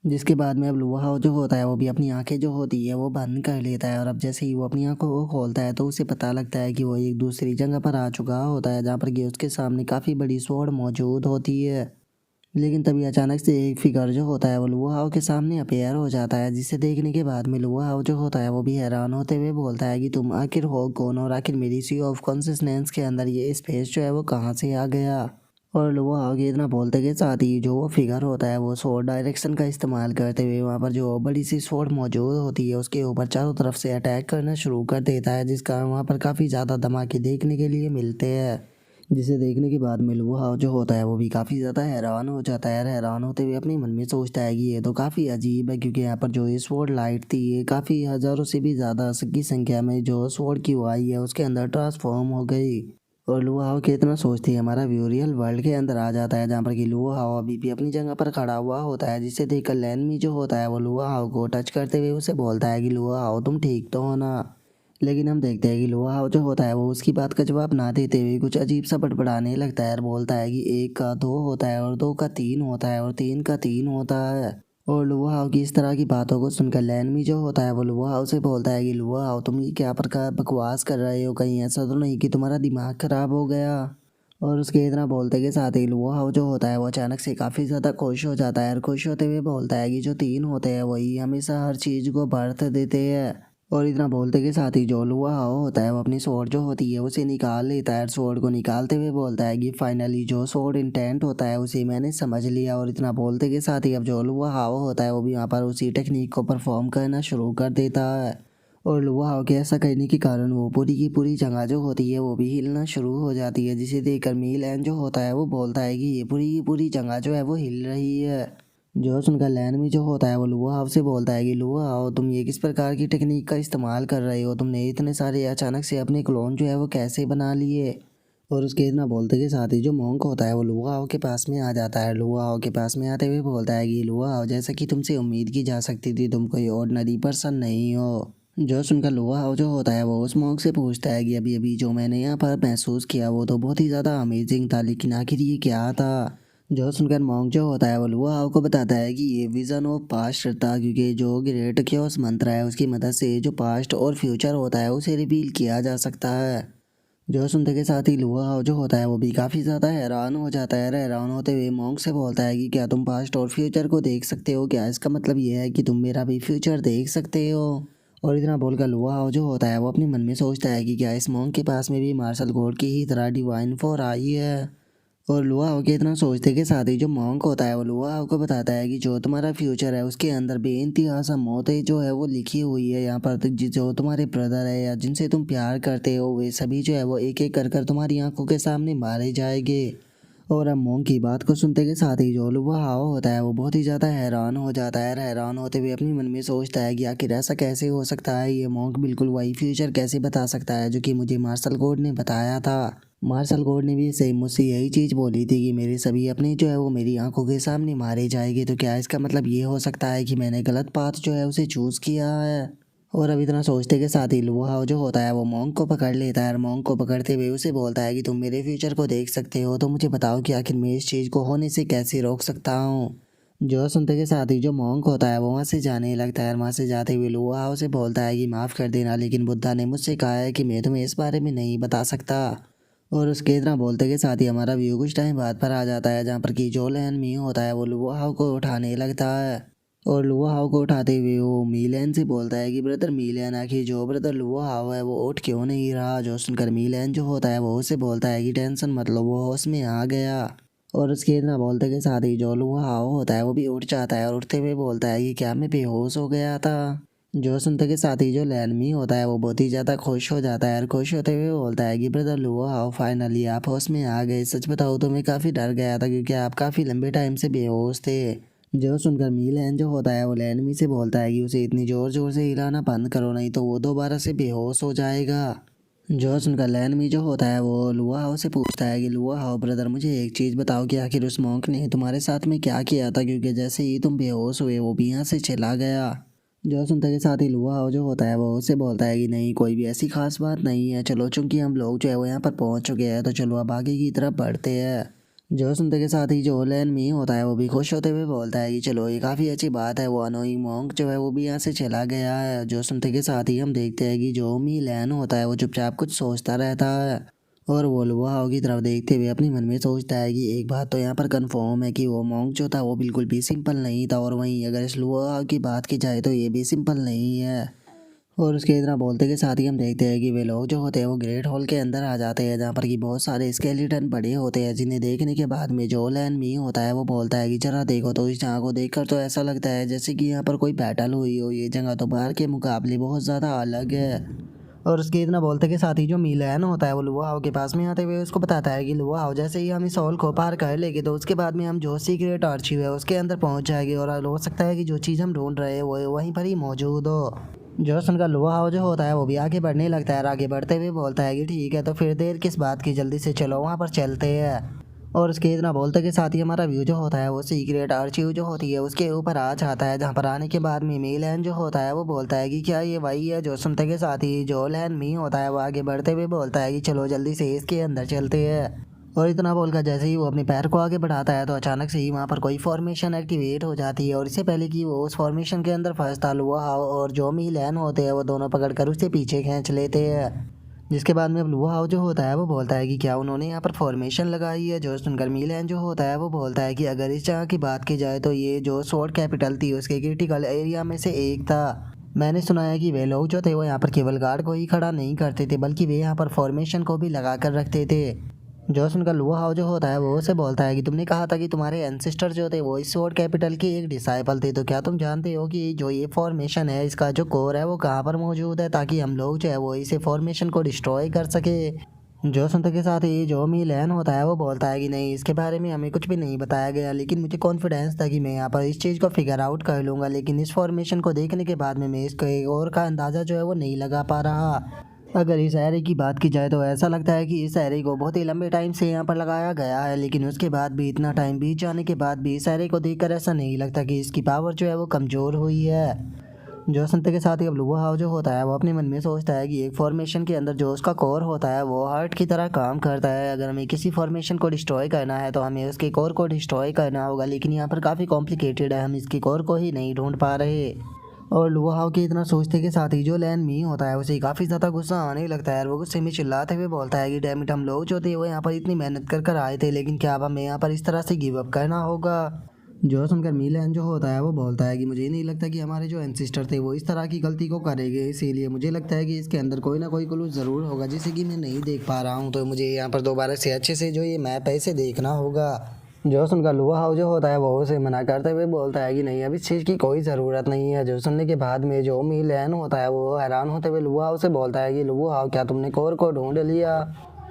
जिसके बाद में अब लुआओ जो होता है वो भी अपनी आंखें जो होती है वो बंद कर लेता है। और अब जैसे ही वो अपनी आंखों को खोलता है तो उसे पता लगता है कि वो एक दूसरी जगह पर आ चुका होता है, जहाँ पर कि उसके सामने काफ़ी बड़ी स्वॉर्ड मौजूद होती है। लेकिन तभी अचानक से एक फिगर जो होता है वो लुआओ के सामने अपेयर हो जाता है, जिसे देखने के बाद में लुआओ जो होता है वो भी हैरान होते हुए बोलता है कि तुम आखिर हो कौन, और आखिर मेरी सी ऑफ कॉन्सियसनेस के अंदर ये स्पेस जो है वो कहाँ से आ गया। और लुआओ के इतना बोलते के साथ ही जो वो फिगर होता है वो स्वॉर्ड डायरेक्शन का इस्तेमाल करते हुए वहाँ पर जो बड़ी सी स्वॉर्ड मौजूद होती है उसके ऊपर चारों तरफ से अटैक करना शुरू कर देता है, जिसका वहाँ पर काफ़ी ज़्यादा धमाके देखने के लिए मिलते हैं। जिसे देखने के बाद में लुआओ जो होता है वो भी काफ़ी ज़्यादा हैरान हो जाता है। हैरान होते हुए अपने मन में सोचता है कि ये तो काफ़ी अजीब है, क्योंकि यहाँ पर जो ये स्वॉर्ड लाइट थी ये काफ़ी हज़ारों से भी ज़्यादा की संख्या में जो स्वॉर्ड की वाई है उसके अंदर ट्रांसफॉर्म हो गई। और लुआओ के इतना सोचते ही हमारा व्यू रियल वर्ल्ड के अंदर आ जाता है, जहाँ पर कि लुआओ अभी भी अपनी जगह पर खड़ा हुआ होता है, जिसे देखकर लैनमी जो होता है वो लुआओ को टच करते हुए उसे बोलता है कि लुआओ तुम ठीक तो हो ना। लेकिन हम देखते हैं कि लुआओ जो होता है वो उसकी बात का जवाब ना देते हुए कुछ अजीब सा बड़बड़ाने लगता है और बोलता है कि एक का दो होता है और दो का तीन होता है और तीन का तीन होता है। और लुआओ की इस तरह की बातों को सुनकर लैनमी जो होता है वो लुआओ से बोलता है कि लुआओ तुम ये क्या प्रकार बकवास कर रहे हो, कहीं ऐसा तो नहीं कि तुम्हारा दिमाग खराब हो गया। और उसके इतना बोलते के साथ ही लुआओ जो होता है वो अचानक से काफ़ी ज़्यादा खुश हो जाता है और खुश होते हुए बोलता है कि जो तीन होते हैं वही हमेशा हर चीज़ को बर्थ देते हैं। और इतना बोलते के साथ ही जो लुआओ होता है वो अपनी स्वॉर्ड जो होती है उसे निकाल लेता है। स्वॉर्ड को निकालते हुए बोलता है कि फाइनली जो स्वॉर्ड इंटेंट होता है उसे मैंने समझ लिया। और इतना बोलते के साथ ही अब जो लुआओ होता है वो भी वहाँ पर उसी टेक्निक को परफॉर्म करना शुरू कर देता है। और लुआओ के ऐसा करने के कारण वो पूरी की पूरी जगह जो होती है वो भी हिलना शुरू हो जाती है, जिसे देखकर मीलैन जो होता है वो बोलता है कि ये पूरी की पूरी जगह जो है वो हिल रही है। जो सुनकर लैनमी जो होता है वो लुआओ से बोलता है कि लुआओ तुम ये किस प्रकार की टेक्निक का इस्तेमाल कर रहे हो, तुमने इतने सारे अचानक से अपने क्लोन जो है वो कैसे बना लिए। और उसके इतना बोलते के साथ ही जो मॉन्क होता है वो लुआओ के पास में आ जाता है। लुआओ के पास में आते हुए बोलता है कि लुआओ जैसा कि तुमसे उम्मीद की जा सकती थी तुम कोई ऑर्डिनरी पर्सन नहीं हो। जो सुनकर लुआओ जो होता है वो उस मॉन्क से पूछता है कि अभी अभी जो मैंने यहाँ पर महसूस किया वो तो बहुत ही ज़्यादा अमेजिंग था, लेकिन आखिर ये क्या था। जो सुनकर मॉन्क जो होता है वो लुआओ को बताता है कि ये विज़न ऑफ पास्ट था, क्योंकि जो ग्रेट क्योस मंत्र है उसकी मदद से जो पास्ट और फ्यूचर होता है उसे रिवील किया जा सकता है। जो सुनते के साथ ही लुआओ जो होता है वो भी काफ़ी ज़्यादा हैरान हो जाता है। हैरान होते हुए मॉन्क से बोलता है कि क्या तुम पास्ट और फ्यूचर को देख सकते हो, क्या इसका मतलब ये है कि तुम मेरा भी फ्यूचर देख सकते हो। और इतना बोलकर लुआओ जो होता है वो अपने मन में सोचता है कि क्या इस मॉन्क के पास में भी मार्शल कोड की ही तरह डिवाइन फोर आई है। और लुआओ के इतना सोचते के साथ ही जो मॉन्क होता है वो लुआओ को बताता है कि जो तुम्हारा फ्यूचर है उसके अंदर बेइंतहा सा मौतें जो है वो लिखी हुई है यहाँ पर, जो तुम्हारे ब्रदर है या जिनसे तुम प्यार करते हो वे सभी जो है वो एक एक कर कर तुम्हारी आंखों के सामने मारे जाएंगे। और अब मॉन्क की बात को सुनते के साथ ही जो लुआओ होता है वो बहुत ही ज़्यादा हैरान हो जाता है। हैरान होते हुए अपने मन में सोचता है कि आखिर ऐसा कैसे हो सकता है, ये मॉन्क बिल्कुल वही फ्यूचर कैसे बता सकता है जो कि मुझे मार्शल कोड ने बताया था। मार्शल कोड ने भी सेम मुझसे यही चीज़ बोली थी कि मेरे सभी अपने जो है वो मेरी आंखों के सामने मारे जाएंगे, तो क्या इसका मतलब ये हो सकता है कि मैंने गलत पाथ जो है उसे चूज़ किया है। और अब इतना सोचते के साथ ही लुआओ जो होता है वो मॉन्क को पकड़ लेता है और मॉन्क को पकड़ते हुए उसे बोलता है कि तुम मेरे फ्यूचर को देख सकते हो, तो मुझे बताओ कि आखिर मैं इस चीज़ को होने से कैसे रोक सकता हूँ। जो सुनते के साथ ही जो मॉन्क होता है वो वहाँ से जाने लगता है और वहाँ से जाते हुए लुआओ से बोलता है कि माफ़ कर देना, लेकिन बुद्धा ने मुझसे कहा है कि मैं तुम्हें इस बारे में नहीं बता सकता। और उसके इतना बोलते के साथ ही हमारा व्यू कुछ टाइम बाद पर आ जाता है, जहाँ पर कि जो लैन मी होता है वो लुआओ को उठाने लगता है। और लुआओ को उठाते हुए वो मीलैन से बोलता है कि ब्रदर मीलैन, आखिर जो ब्रदर लुआओ है वो उठ क्यों नहीं रहा। जो सुनकर मीलैन जो होता है वो उसे बोलता है कि टेंशन मत लो, वो होश में आ गया। और उसके इतना बोलते के साथ ही जो लुआओ होता है वो भी उठ जाता है और उठते हुए बोलता है कि क्या मैं बेहोश हो गया था। जो सुनते के साथ ही जो लैनमी होता है वो बहुत ही ज़्यादा खुश हो जाता है और खुश होते हुए बोलता है कि ब्रदर लुआओ फाइनली आप होश में आ गए। सच बताओ तो मैं काफ़ी डर गया था, क्योंकि आप काफ़ी लंबे टाइम से बेहोश थे। जो सुनकर मीलैन जो होता है वो लैनमी से बोलता है कि उसे इतनी ज़ोर ज़ोर से हिलाना बंद करो, नहीं तो वो दोबारा से बेहोश हो जाएगा। जो सुनकर लैन में जो होता है वो लुआ हाउ से पूछता है कि लुआ हाउ ब्रदर मुझे एक चीज़ बताओ कि आखिर उस मॉन्क ने तुम्हारे साथ में क्या किया था, क्योंकि जैसे ही तुम बेहोश हुए वो भी यहाँ से चला गया। जो सुनते के साथ ही लुआ हाउ जो होता है वो उससे बोलता है कि नहीं कोई भी ऐसी खास बात नहीं है, चलो चूंकि हम लोग जो है वो यहाँ पर पहुँच चुके हैं तो चलो अब आगे की तरफ बढ़ते हैं। जो सुनते के साथ ही जो लैन मी होता है वो भी खुश होते हुए बोलता है कि चलो ये काफ़ी अच्छी बात है, वो अनोइंग मॉन्क जो है वो भी यहाँ से चला गया है। जो सुनते के साथ ही हम देखते हैं कि जो मी लैन होता है वो चुपचाप कुछ सोचता रहता है और वो लुआ हाउ की तरफ देखते हुए अपने मन में सोचता है कि एक बात तो यहाँ पर कंफर्म है कि वो मॉन्क जो था वो बिल्कुल भी सिंपल नहीं था, और वहीं अगर इस लुआ हाउ की बात की जाए तो ये भी सिंपल नहीं है। और उसके इतना बोलते के साथ ही हम देखते हैं कि वे लोग जो होते हैं वो ग्रेट हॉल के अंदर आ जाते हैं, जहाँ पर कि बहुत सारे स्केलेटन पड़े होते हैं, जिन्हें देखने के बाद में जो लैन मी होता है वो बोलता है कि जरा देखो तो इस जगह को देखकर तो ऐसा लगता है जैसे कि यहाँ पर कोई बैटल हुई हो, ये जगह तो बाहर के मुकाबले बहुत ज़्यादा अलग है। और उसके इतना बोलते के साथ ही जो मिलन होता है वो लुआ हाउ के पास में आते हुए उसको बताता है कि लुआ हाउ जैसे ही हम इस हॉल को पार कर लेंगे तो उसके बाद में हम जो सीक्रेट आर्चिव है उसके अंदर पहुंच जाएंगे, और हो सकता है कि जो चीज़ हम ढूंढ रहे हैं वो वहीं पर ही मौजूद हो। जो सुनकर लुआ हाउ जो होता है वो भी आगे बढ़ने लगता है और आगे बढ़ते हुए बोलता है कि ठीक है तो फिर देर किस बात की, जल्दी से चलो वहाँ पर चलते हैं। और उसके इतना बोलते के साथ ही हमारा व्यू जो होता है वो सीक्रेट आर्चिव जो होती है उसके ऊपर आ जाता है, जहाँ पर आने के बाद में मिलन जो होता है वो बोलता है कि क्या ये वही है। जो सुनते के साथ ही जो लैन मी होता है वो आगे बढ़ते हुए बोलता है कि चलो जल्दी से इसके अंदर चलते हैं। और इतना बोलकर जैसे ही वो अपने पैर को आगे बढ़ाता है तो अचानक से ही वहाँ पर कोई फॉर्मेशन एक्टिवेट हो जाती है, और इससे पहले कि वो उस फॉर्मेशन के अंदर फंसता लुआ हाउ और जो मिलन होते हैं वो दोनों पकड़कर उससे पीछे खींच लेते हैं। जिसके बाद में अब लुआ हाउ जो होता है वो बोलता है कि क्या उन्होंने यहाँ पर फॉर्मेशन लगाई है। जो सुनकर मिलन जो होता है वो बोलता है कि अगर इस जगह की बात की जाए तो ये जो स्वॉर्ड कैपिटल थी उसके क्रिटिकल एरिया में से एक था। मैंने सुना है कि वे लोग जो थे वो यहाँ पर केवल गार्ड को ही खड़ा नहीं करते थे बल्कि वे यहाँ पर फॉर्मेशन को भी लगा कर रखते थे। जो सुनकर लुआ हाउ जो होता है वो उसे बोलता है कि तुमने कहा था कि तुम्हारे एंसेस्टर जो थे वो इस स्वॉर्ड कैपिटल के एक डिसाइपल थे, तो क्या तुम जानते हो कि जो ये फॉर्मेशन है इसका जो कोर है वो कहाँ पर मौजूद है, ताकि हम लोग जो है वो इसे फॉर्मेशन को डिस्ट्रॉय कर सके। जो सुनते के साथ ही जो मिलन होता है वो बोलता है कि नहीं इसके बारे में हमें कुछ भी नहीं बताया गया, लेकिन मुझे कॉन्फिडेंस था कि मैं यहाँ पर इस चीज़ को फिगर आउट कर लूँगा, लेकिन इस फॉर्मेशन को देखने के बाद में मैं इसको एक और का अंदाज़ा जो है वो नहीं लगा पा रहा। अगर इस एरे की बात की जाए तो ऐसा लगता है कि इस एरे को बहुत ही लंबे टाइम से यहाँ पर लगाया गया है, लेकिन उसके बाद भी इतना टाइम बीत जाने के बाद भी इस एरे को देखकर ऐसा नहीं लगता कि इसकी पावर जो है वो कमज़ोर हुई है। जो सुनते के साथ ही अब लुआ हाउ जो होता है वो अपने मन में सोचता है कि एक फॉर्मेशन के अंदर जो उसका कोर होता है वो हार्ट की तरह काम करता है। अगर हमें किसी फॉर्मेशन को डिस्ट्रॉय करना है तो हमें उसके कोर को डिस्ट्रॉय करना होगा, लेकिन यहाँ पर काफ़ी कॉम्प्लिकेटेड है, हम इसके कोर को ही नहीं ढूंढ पा रहे। और लुआ हाउ के इतना सोचते के साथ ही जो लैन मी होता है उसे काफ़ी ज़्यादा गुस्सा आने लगता है और वो गुस्से में चिल्लाते हुए बोलता है कि डैम इट, हम लोग जो थे वो यहाँ पर इतनी मेहनत कर कर आए थे, लेकिन क्या अब हमें यहाँ पर इस तरह से गिव अप करना होगा। जो सुनकर मिलन जो होता है वो बोलता है कि मुझे नहीं लगता कि हमारे जो एंसिस्टर थे वो इस तरह की गलती को करेंगे, इसीलिए मुझे लगता है कि इसके अंदर कोई ना कोई क्लू ज़रूर होगा जिसे कि मैं नहीं देख पा रहा हूँ, तो मुझे यहाँ पर दोबारा से अच्छे से जो ये मैप है इसे देखना होगा। जो सुनकर लुआ हाउ जो होता है वो उसे मना करते हुए बोलता है कि नहीं अब इस चीज़ की कोई ज़रूरत नहीं है। जो सुनने के बाद में जो मिलन होता है वो हैरान होते हुए लुआ हाउ से बोलता है कि लुआ हाउ क्या तुमने कोर को ढूंढ लिया।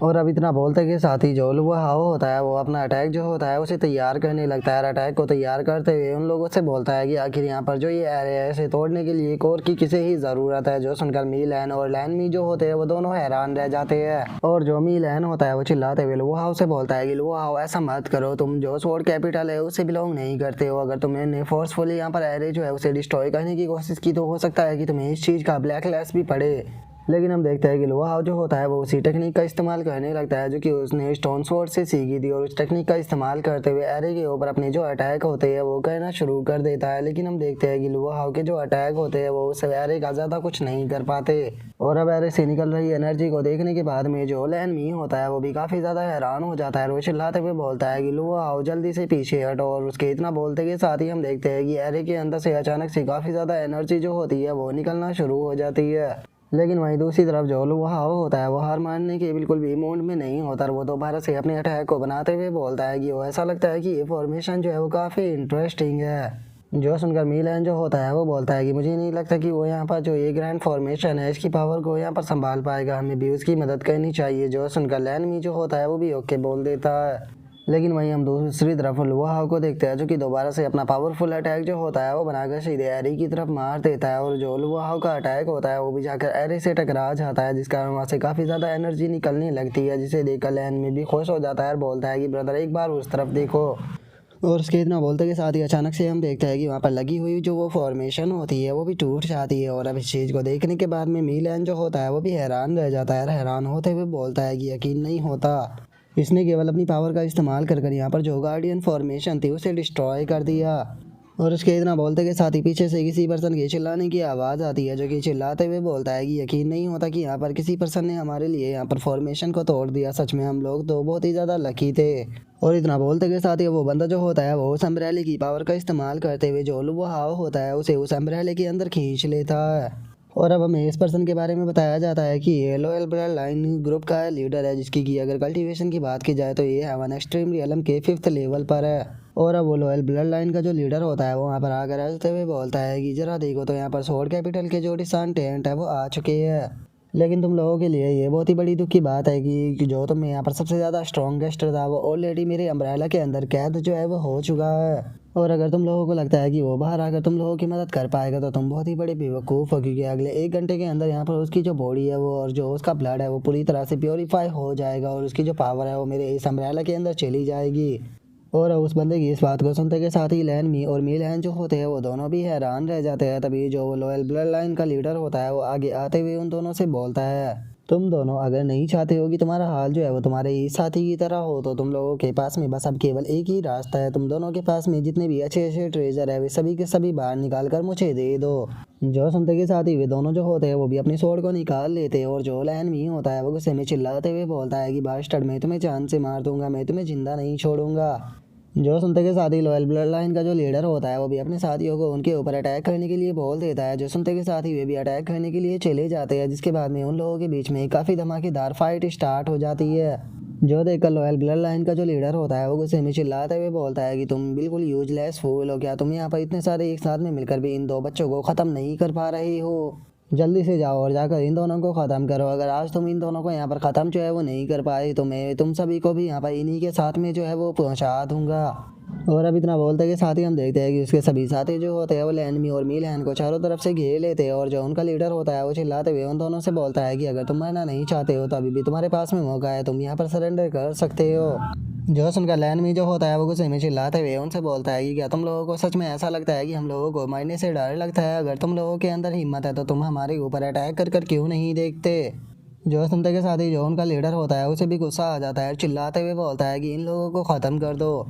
और अब इतना बोलते के साथ ही जो लुआ हाउ होता है वो अपना अटैक जो होता है उसे तैयार करने लगता है। अटैक को तैयार करते हुए उन लोगों से बोलता है कि आखिर यहाँ पर जो ये एरिया है इसे तोड़ने के लिए कोर की किसे ही ज़रूरत है। जो सुनकर मिलन और लैन मी जो होते हैं वो दोनों हैरान रह जाते हैं, और जो मिलन होता है वो चिल्लाते हुए लुआ हाउ से बोलता है कि लुआ हाउ ऐसा मत करो, तुम जो स्वॉर्ड कैपिटल है उससे बिलोंग नहीं करते हो। अगर तुमने फोर्सफुली यहाँ पर एरे जो है उसे डिस्ट्रॉय करने की कोशिश की तो हो सकता है कि तुम्हें इस चीज़ का ब्लैक लिस्ट भी पड़े। लेकिन हम देखते हैं कि लुआ हाउ जो होता है वो उसी टेक्निक का इस्तेमाल करने लगता है जो कि उसने स्टोन स्वॉर्ड से सीखी थी, और उस टेक्निक का इस्तेमाल करते हुए एरे के ऊपर अपने जो अटैक होते हैं वो करना शुरू कर देता है। लेकिन हम देखते हैं कि लुआ हाउ के जो अटैक होते हैं वो उस एरे का ज़्यादा कुछ नहीं कर पाते। और अब एरे से निकल रही एनर्जी को देखने के बाद में जो लैन मी होता है वो भी काफ़ी ज़्यादा हैरान हो जाता है, वो चिल्लाते हुए बोलता है कि लुआ हाउ जल्दी से पीछे हटो। और उसके इतना बोलते के साथ ही हम देखते हैं कि एरे के अंदर से अचानक से काफ़ी ज़्यादा एनर्जी जो होती है वो निकलना शुरू हो जाती है। लेकिन वहीं दूसरी तरफ जो लुआ हाउ होता है वो हार मानने के बिल्कुल भी मूड में नहीं होता, और वो दोबारा से अपने अटैक को बनाते हुए बोलता है कि वो ऐसा लगता है कि ये फॉर्मेशन जो है वो काफ़ी इंटरेस्टिंग है। जो सुनकर मिलन जो होता है वो बोलता है कि मुझे नहीं लगता कि वो यहाँ पर जो ये ग्रैंड फॉर्मेशन है इसकी पावर को यहाँ पर संभाल पाएगा, हमें भी उसकी मदद करनी चाहिए। जो सुनकर लैन मी जो होता है वो भी ओके बोल देता है। लेकिन वहीं हम दूसरी तरफ लुआ हाउ को देखते हैं जो कि दोबारा से अपना पावरफुल अटैक जो होता है वो बनाकर सीधे एरी की तरफ मार देता है और जो लुआ हाउ का अटैक होता है वो भी जाकर एरी से टकरा जाता है, जिस कारण वहाँ से काफ़ी ज़्यादा एनर्जी निकलने लगती है, जिसे देखकर लैन में भी खुश हो जाता है और बोलता है कि ब्रदर एक बार उस तरफ देखो। और उसके इतना बोलते के साथ ही अचानक से हम देखते हैं कि वहाँ पर लगी हुई जो वो फॉर्मेशन होती है वो भी टूट जाती है। और अब इस चीज़ को देखने के बाद में मीलैन जो होता है वो भी हैरान रह जाता है और हैरान होते हुए बोलता है कि यकीन नहीं होता, इसने केवल अपनी पावर का इस्तेमाल कर कर यहाँ पर जो गार्डियन फॉर्मेशन थी उसे डिस्ट्रॉय कर दिया। और उसके इतना बोलते के साथ ही पीछे से किसी पर्सन के चिल्लाने की आवाज़ आती है जो कि चिल्लाते हुए बोलता है कि यकीन नहीं होता कि यहाँ पर किसी पर्सन ने हमारे लिए यहाँ पर फॉर्मेशन को तोड़ दिया, सच में हम लोग तो बहुत ही ज़्यादा लकी थे। और इतना बोलते के साथ ही वो बंदा जो होता है वो उस अम्ब्रेले की पावर का इस्तेमाल करते हुए जो लुआ हाउ होता है उसे उस अम्ब्रेले के अंदर खींच लेता है। और अब हमें इस पर्सन के बारे में बताया जाता है कि ये लॉयल ब्लड लाइन ग्रुप का लीडर है, जिसकी कि अगर कल्टीवेशन की बात की जाए तो ये हेवन एक्सट्रीम रियलम के 5th लेवल पर है। और अब वो लॉयल ब्लड लाइन का जो लीडर होता है वो वहाँ पर आकर हंसते हुए बोलता है कि जरा देखो तो यहाँ पर सोड कैपिटल के जो डिसेंडेंट है वो आ चुके हैं, लेकिन तुम लोगों के लिए ये बहुत ही बड़ी दुख की बात है कि जो तुम यहाँ पर सबसे ज़्यादा स्ट्रॉन्गेस्ट था वो ऑलरेडी मेरे अम्ब्रेला के अंदर कैद जो है वो हो चुका है। और अगर तुम लोगों को लगता है कि वो बाहर आकर तुम लोगों की मदद कर पाएगा तो तुम बहुत ही बड़े बेवकूफ़ हो, क्योंकि अगले 1 घंटे के अंदर यहाँ पर उसकी जो बॉडी है वो और जो उसका ब्लड है वो पूरी तरह से प्योरीफाई हो जाएगा और उसकी जो पावर है वो मेरे इस अम्ब्रेला के अंदर चली जाएगी। और उस बंदे की इस बात को सुनते के साथ ही लैन मी और मी लैन जो होते हैं वो दोनों भी हैरान रह जाते हैं। तभी जो लॉयल ब्लड लाइन का लीडर होता है वो आगे आते हुए उन दोनों से बोलता है, तुम दोनों अगर नहीं चाहते हो कि तुम्हारा हाल जो है वो तुम्हारे ही साथी की तरह हो तो तुम लोगों के पास में बस अब केवल एक ही रास्ता है, तुम दोनों के पास में जितने भी अच्छे अच्छे ट्रेजर है वे सभी के सभी बाहर निकाल कर मुझे दे दो। जो सुनते के साथ ही वे दोनों जो होते हैं वो भी अपनी स्वॉर्ड को निकाल लेते हैं और जो लैन मी होता है वो गुस्से में चिल्लाते हुए बोलता है कि बास्टर्ड मैं तुम्हें जान से मार दूंगा, मैं तुम्हें जिंदा नहीं छोड़ूंगा। जो सुनते के साथ ही लॉयल ब्लड लाइन का जो लीडर होता है वो भी अपने साथियों को उनके ऊपर अटैक करने के लिए बोल देता है। जो सुनते के साथ ही वे भी अटैक करने के लिए चले जाते हैं, जिसके बाद में उन लोगों के बीच में काफ़ी धमाकेदार फाइट स्टार्ट हो जाती है। जो देखकर लॉयल ब्लड लाइन का जो लीडर होता है वो गुस्से में चिल्लाते हुए बोलता है कि तुम बिल्कुल यूजलेस फूल हो, क्या तुम यहाँ पर इतने सारे एक साथ में मिलकर भी इन 2 बच्चों को ख़त्म नहीं कर पा रही हो? जल्दी से जाओ और जाकर इन दोनों को ख़त्म करो, अगर आज तुम इन दोनों को यहाँ पर ख़त्म जो है वो नहीं कर पाए तो मैं तुम सभी को भी यहाँ पर इन्हीं के साथ में जो है वो पहुँचा दूँगा। और अब इतना बोलते के साथ ही हम देखते हैं कि उसके सभी साथी जो होते हैं वो लैन मी और मी लैन को चारों तरफ से घेर लेते हैं और जो उनका लीडर होता है वो चिल्लाते हुए उन दोनों से बोलता है कि अगर तुम मरना नहीं चाहते हो तो अभी भी तुम्हारे पास में मौका है, तुम यहाँ पर सरेंडर कर सकते हो। जो सुनकर लैन मी जो होता है वो गुस्से में चिल्लाते हुए उनसे बोलता है कि क्या तुम लोगों को सच में ऐसा लगता है कि हम लोगों को मरने से डर लगता है? अगर तुम लोगों के अंदर हिम्मत है तो तुम हमारे ऊपर अटैक कर कर क्यों नहीं देखते? जो सुनते के साथ ही जो उनका लीडर होता है उसे भी गुस्सा आ जाता है और चिल्लाते हुए बोलता है कि इन लोगों को ख़त्म कर दो।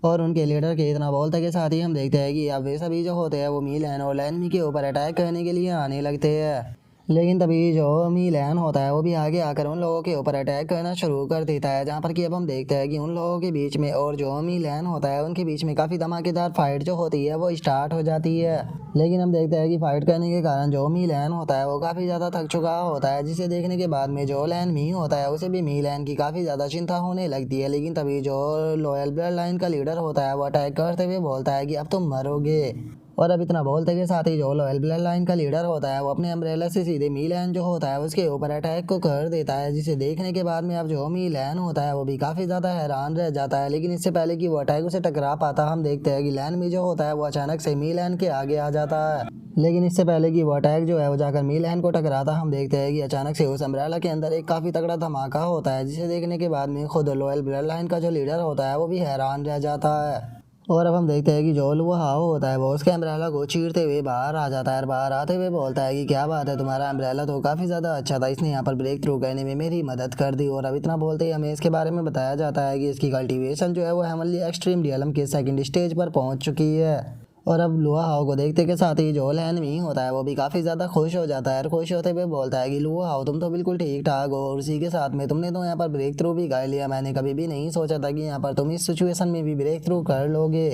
और उनके लीडर के इतना बोलते के साथ ही हम देखते हैं कि अब वे सभी जो होते हैं वो मी लैन और लैन मी के ऊपर अटैक करने के लिए आने लगते हैं। लेकिन तभी जो मी लैन होता है वो भी आगे आकर उन लोगों के ऊपर अटैक करना शुरू कर देता है, जहाँ पर कि अब हम देखते हैं कि उन लोगों के बीच में और जो मी लैन होता है उनके बीच में काफ़ी धमाकेदार फाइट जो होती है वो स्टार्ट हो जाती है। लेकिन हम देखते हैं कि फाइट करने के कारण जो मी लैन होता है वो काफ़ी ज़्यादा थक चुका होता है, जिसे देखने के बाद में जो लैन मी होता है उसे भी मी लैन की काफ़ी ज़्यादा चिंता होने लगती है। लेकिन तभी जो लॉयल ब्लड लाइन का लीडर होता है वो अटैक करते हुए बोलता है कि अब तुम मरोगे। और अब इतना बोलते के साथ ही जो लॉयल ब्लड लाइन का लीडर होता है वो अपने अम्ब्रेला से सीधे मी लैन जो होता है उसके ऊपर अटैक को कर देता है, जिसे देखने के बाद में अब जो मी लैन होता है वो भी काफ़ी ज़्यादा हैरान रह जाता है। लेकिन इससे पहले कि वो अटैक उसे टकरा पाता हम देखते हैं कि लैन मी जो होता है वो अचानक से मी लैन के आगे आ जाता है। लेकिन इससे पहले कि वो अटैक जो है वो जाकर मी लैन को टकराता हम देखते हैं कि अचानक से उस अम्ब्रेला के अंदर एक काफ़ी तगड़ा धमाका होता है, जिसे देखने के बाद में खुद लॉयल ब्लड लाइन का जो लीडर होता है वो भी हैरान रह जाता है। और अब हम देखते हैं कि जो लुआ हाउ होता है वो उसके अम्ब्रेला को चीरते हुए बाहर आ जाता है और बाहर आते हुए बोलता है कि क्या बात है, तुम्हारा अम्ब्रेला तो काफ़ी ज़्यादा अच्छा था, इसने यहाँ पर ब्रेक थ्रू करने में मेरी मदद कर दी। और अब इतना बोलते ही हमें इसके बारे में बताया जाता है कि इसकी कल्टीवेशन जो है वो हेवनली एक्सट्रीम रियलम के 2nd स्टेज पर पहुँच चुकी है। और अब लुआ हाउ को देखते के साथ ही जो लैन मी होता है वो भी काफ़ी ज़्यादा खुश हो जाता है और खुश होते हुए बोलता है कि लुआ हाउ तुम तो बिल्कुल ठीक ठाक हो और उसी के साथ में तुमने तो यहाँ पर ब्रेक थ्रू भी कर लिया, मैंने कभी भी नहीं सोचा था कि यहाँ पर तुम इस सिचुएशन में भी ब्रेक थ्रू कर लोगे।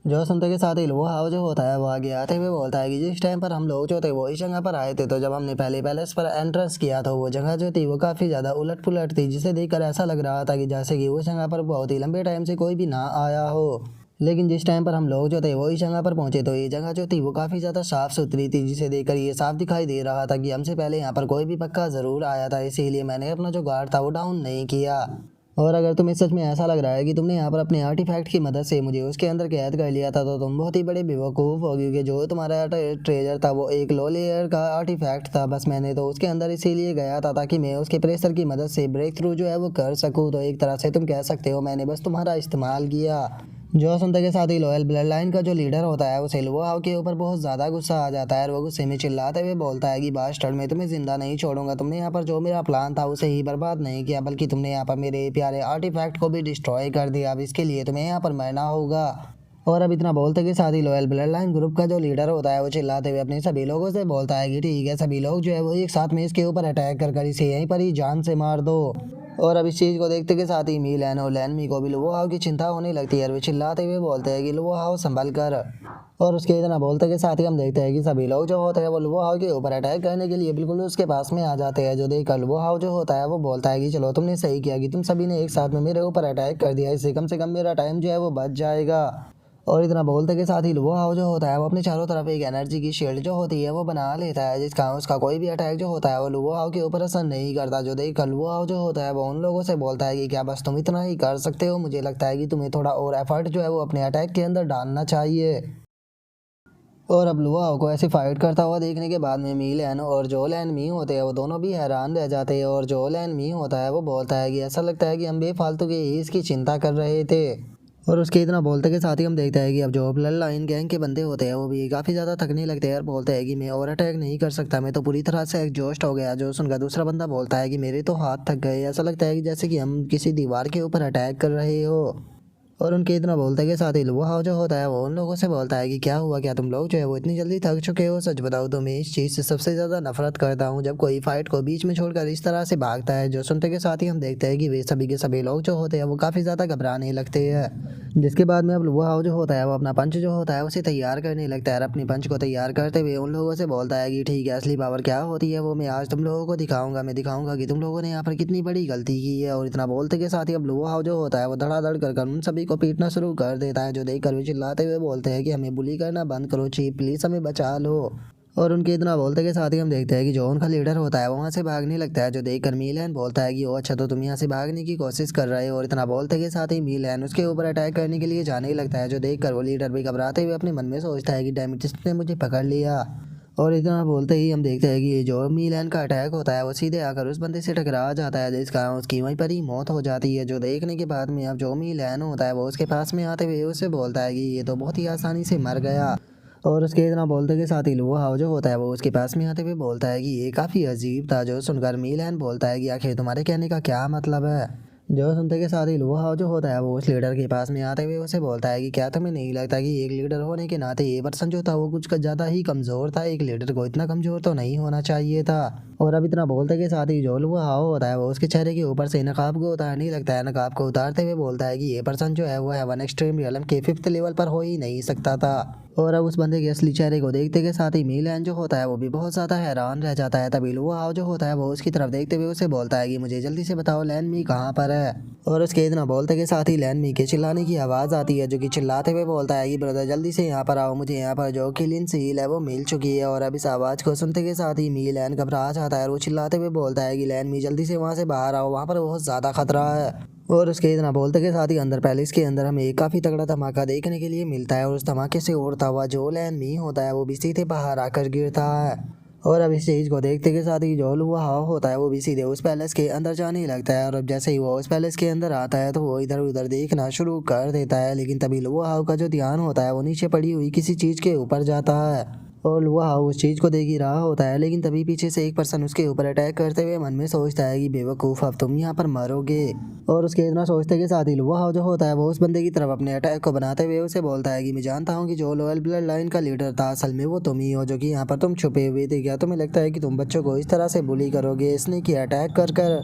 जो सुनते के साथ ही लुआ हाउ जो होता है वो आगे आते हुए बोलता है कि जिस टाइम पर हम लोग जो थे वो इस जगह पर आए थे तो जब हमने पहले पैलेस पर एंट्रेंस किया था वो जगह जो थी वो काफ़ी ज़्यादा उलट पुलट थी, जिसे देखकर ऐसा लग रहा था कि जैसे कि उस जगह पर बहुत ही लंबे टाइम से कोई भी ना आया हो। लेकिन जिस टाइम पर हम लोग जो थे वो इस जगह पर पहुंचे तो ये जगह जो थी वो काफ़ी ज़्यादा साफ़ सुथरी थी, जिसे देखकर ये साफ दिखाई दे रहा था कि हमसे पहले यहाँ पर कोई भी पक्का ज़रूर आया था, इसीलिए मैंने अपना जो गार्ड था वो डाउन नहीं किया। और अगर तुम्हें सच में ऐसा लग रहा है कि तुमने यहाँ पर अपने आर्टिफैक्ट की मदद से मुझे उसके अंदर कैद कर लिया था, तो तुम बहुत ही बड़े बेवकूफ़ हो, क्योंकि जो तुम्हारा ट्रेजर था वो एक लो लेयर का आर्टिफैक्ट था। बस मैंने तो उसके अंदर इसीलिए गया था ताकि मैं उसके प्रेशर की मदद से ब्रेक थ्रू जो है वो कर सकूँ। तो एक तरह से तुम कह सकते हो मैंने बस तुम्हारा इस्तेमाल किया। जो सुनते के साथ ही लॉयल ब्लड लाइन का जो लीडर होता है वो सिल्वो के ऊपर बहुत ज़्यादा गुस्सा आ जाता है और वो गुस्से में चिल्लाते हुए बोलता है कि बास्टर्ड, मैं तुम्हें जिंदा नहीं छोड़ूंगा। तुमने यहाँ पर जो मेरा प्लान था उसे ही बर्बाद नहीं किया, बल्कि तुमने यहाँ पर मेरे प्यारे आर्टिफैक्ट को भी डिस्ट्रॉय कर दिया। अब इसके लिए तुम्हें यहाँ पर मरना होगा। और अब इतना बोलते के साथ ही लॉयल ब्लड लाइन ग्रुप का जो लीडर होता है वो चिल्लाते हुए अपने सभी लोगों से बोलता है कि ठीक है, सभी लोग जो है वो एक साथ में इसके ऊपर अटैक कर इसे यहीं पर ही जान से मार दो। और अब इस चीज़ को देखते के साथ ही मीलैन और लैनमी को भी लुओ हाउ की चिंता होने लगती है और वे चिल्लाते हुए बोलते हैं कि लुओ हाउ संभल कर। और उसके इतना बोलते के साथ ही हम देखते हैं कि सभी लोग जो होते हैं वो लुओ हाउ के ऊपर अटैक करने के लिए बिल्कुल उसके पास में आ जाते हैं। जो देखकर लुओ हाउ जो होता है वो बोलता है कि चलो, तुमने सही किया कि तुम सभी ने एक साथ में मेरे ऊपर अटैक कर दिया, इससे कम से कम मेरा टाइम जो है वो बच जाएगा। और इतना बोलते के साथ ही लुओ हाउ जो होता है वो अपने चारों तरफ एक एनर्जी की शील्ड जो होती है वो बना लेता है, जिसका उसका कोई भी अटैक जो होता है वो लुओ हाउ के ऊपर असर नहीं करता। जो देख कर लुओ हाउ जो होता है वो उन लोगों से बोलता है कि क्या बस तुम इतना ही कर सकते हो? मुझे लगता है कि तुम्हें थोड़ा और एफर्ट जो है वो अपने अटैक के अंदर डालना चाहिए। और अब लुओ हाउ को ऐसे फाइट करता हुआ देखने के बाद में मीलैन और जो लैन मी होते हैं वो दोनों भी हैरान रह जाते हैं। और जो लैन मी होता है वो बोलता है कि ऐसा लगता है कि हम बेफालतू के ही इसकी चिंता कर रहे थे। और उसके इतना बोलते के साथ ही हम देखते हैं कि अब जो ब्लड लाइन गैंग के बंदे होते हैं वो भी काफ़ी ज़्यादा थकने लगते हैं और बोलते हैं कि मैं और अटैक नहीं कर सकता, मैं तो पूरी तरह से एग्जॉस्ट हो गया। जो सुनकर दूसरा बंदा बोलता है कि मेरे तो हाथ थक गए, ऐसा लगता है कि जैसे कि हम किसी दीवार के ऊपर अटैक कर रहे हो। और उनके इतना बोलते के साथ ही लुओ हाउ जो होता है वो उन लोगों से बोलता है कि क्या हुआ, क्या तुम लोग जो है वो इतनी जल्दी थक चुके हो? सच बताओ तो मैं इस चीज़ से सबसे ज़्यादा नफरत करता हूँ जब कोई फाइट को बीच में छोड़कर इस तरह से भागता है। जो सुनते के साथ ही हम देखते हैं कि वे सभी के सभी लोग जो होते हैं वो काफ़ी ज़्यादा घबराने लगते हैं। जिसके बाद में अब लुओ हाउ जो होता है वो अपना पंच जो होता है उसे तैयार करने लगता है और अपनी पंच को तैयार करते हुए उन लोगों से बोलता है कि ठीक है, असली पावर क्या होती है वो मैं आज तुम लोगों को दिखाऊंगा। मैं दिखाऊंगा कि तुम लोगों ने यहाँ पर कितनी बड़ी गलती की है। और इतना बोलते के साथ ही अब लुओ हाउ जो होता है वो धड़ाधड़ कर उन सभी को पीटना शुरू कर देता है। जो देखकर वे चिल्लाते हुए बोलते हैं कि हमें बुली करना बंद करो, चीफ प्लीज हमें बचा लो। और उनके इतना बोलते के साथ ही हम देखते हैं कि जो उनका लीडर होता है वो वहाँ से भागने लगता है। जो देखकर मीलैन बोलता है कि ओ अच्छा, तो तुम यहाँ से भागने की कोशिश कर रहे हो। और इतना बोलते के साथ ही मीलैन उसके ऊपर अटैक करने के लिए जाने लगता है। जो देखकर वो लीडर भी घबराते हुए अपने मन में सोचता है कि डैम इट, इसने मुझे पकड़ लिया। और इतना बोलते ही हम देखते हैं कि जो मीलैन का अटैक होता है वो सीधे आकर उस बंदे से टकरा जाता है, जिस कारण उसकी वहीं पर ही मौत हो जाती है। जो देखने के बाद में अब जो मीलैन होता है वो उसके पास में आते हुए उससे बोलता है कि ये तो बहुत ही आसानी से मर गया। और उसके इतना बोलते के साथ ही लुओ हाउ जो होता है वो उसके पास में आते हुए बोलता है कि ये काफ़ी अजीब था। जो सुनकर मीलैन बोलता है कि आखिर तुम्हारे कहने का क्या मतलब है? जो सुनते के साथ ही लुओ हाउ जो होता है वो उस लीडर के पास में आते हुए उसे बोलता है कि क्या तुम्हें नहीं लगता कि एक लीडर होने के नाते ये पर्सन जो था वो कुछ ज़्यादा ही कमज़ोर था? एक लीडर को इतना कमज़ोर तो नहीं होना चाहिए था। और अब इतना बोलते के साथ ही जो लुओ हाउ होता है वो उसके चेहरे के ऊपर से नकाब को उतारने लगता है। नकाब को उतारते हुए बोलता है कि ये पर्सन जो है वो हेवन एक्सट्रीम रियलम के 5th लेवल पर हो ही नहीं सकता था। और अब उस बंदे के असली चेहरे को देखते के साथ ही मीलैन जो होता है वो भी बहुत ज़्यादा हैरान रह जाता है। तभी लुओ हाउ जो होता है वो उसकी तरफ देखते हुए उसे बोलता है कि मुझे जल्दी से बताओ लैन मी कहाँ पर है? और उसके इतना बोलते के साथ ही लैन मी के चिल्लाने की आवाज़ आती है, जो कि चिल्लाते हुए बोलता है कि ब्रदर जल्दी से यहाँ पर आओ, मुझे यहाँ पर जो किलिन सील है वो मिल चुकी है। और अब इस आवाज़ को सुनते के साथ ही मीलैन घबरा जाता है और वो चिल्लाते हुए बोलता है कि लैन मी जल्दी से वहाँ से बाहर आओ, वहाँ पर बहुत ज़्यादा खतरा है। और उसके इतना बोलते के साथ ही अंदर पैलेस के अंदर हमें एक काफ़ी तगड़ा धमाका देखने के लिए मिलता है। और उस धमाके से उड़ता हुआ जो लैन मी होता है वो भी सीधे बाहर आकर गिरता है। और अब इस चीज़ को देखते के साथ ही जो लुआ हाउ होता है वो भी सीधे उस पैलेस के अंदर जाने लगता है। और अब जैसे ही वो उस पैलेस के अंदर आता है तो वो इधर उधर देखना शुरू कर देता है, लेकिन तभी लुआ हाउ का जो ध्यान होता है वो नीचे पड़ी हुई किसी चीज़ के ऊपर जाता है। और लुआ हाउ उस चीज़ को देख ही रहा होता है, लेकिन तभी पीछे से एक पर्सन उसके ऊपर अटैक करते हुए मन में सोचता है कि बेवकूफ़, अब तुम यहाँ पर मरोगे। और उसके इतना सोचते के साथ ही लुआ हाउ जो होता है वो उस बंदे की तरफ अपने अटैक को बनाते हुए उसे बोलता है कि मैं जानता हूँ कि जो लॉयल ब्लड लाइन का लीडर था असल में वो तुम ही हो, जो कि यहाँ पर तुम छुपे हुए थे। क्या तुम्हें लगता है कि तुम बच्चों को इस तरह से बुली करोगे? इसने किया अटैक कर कर।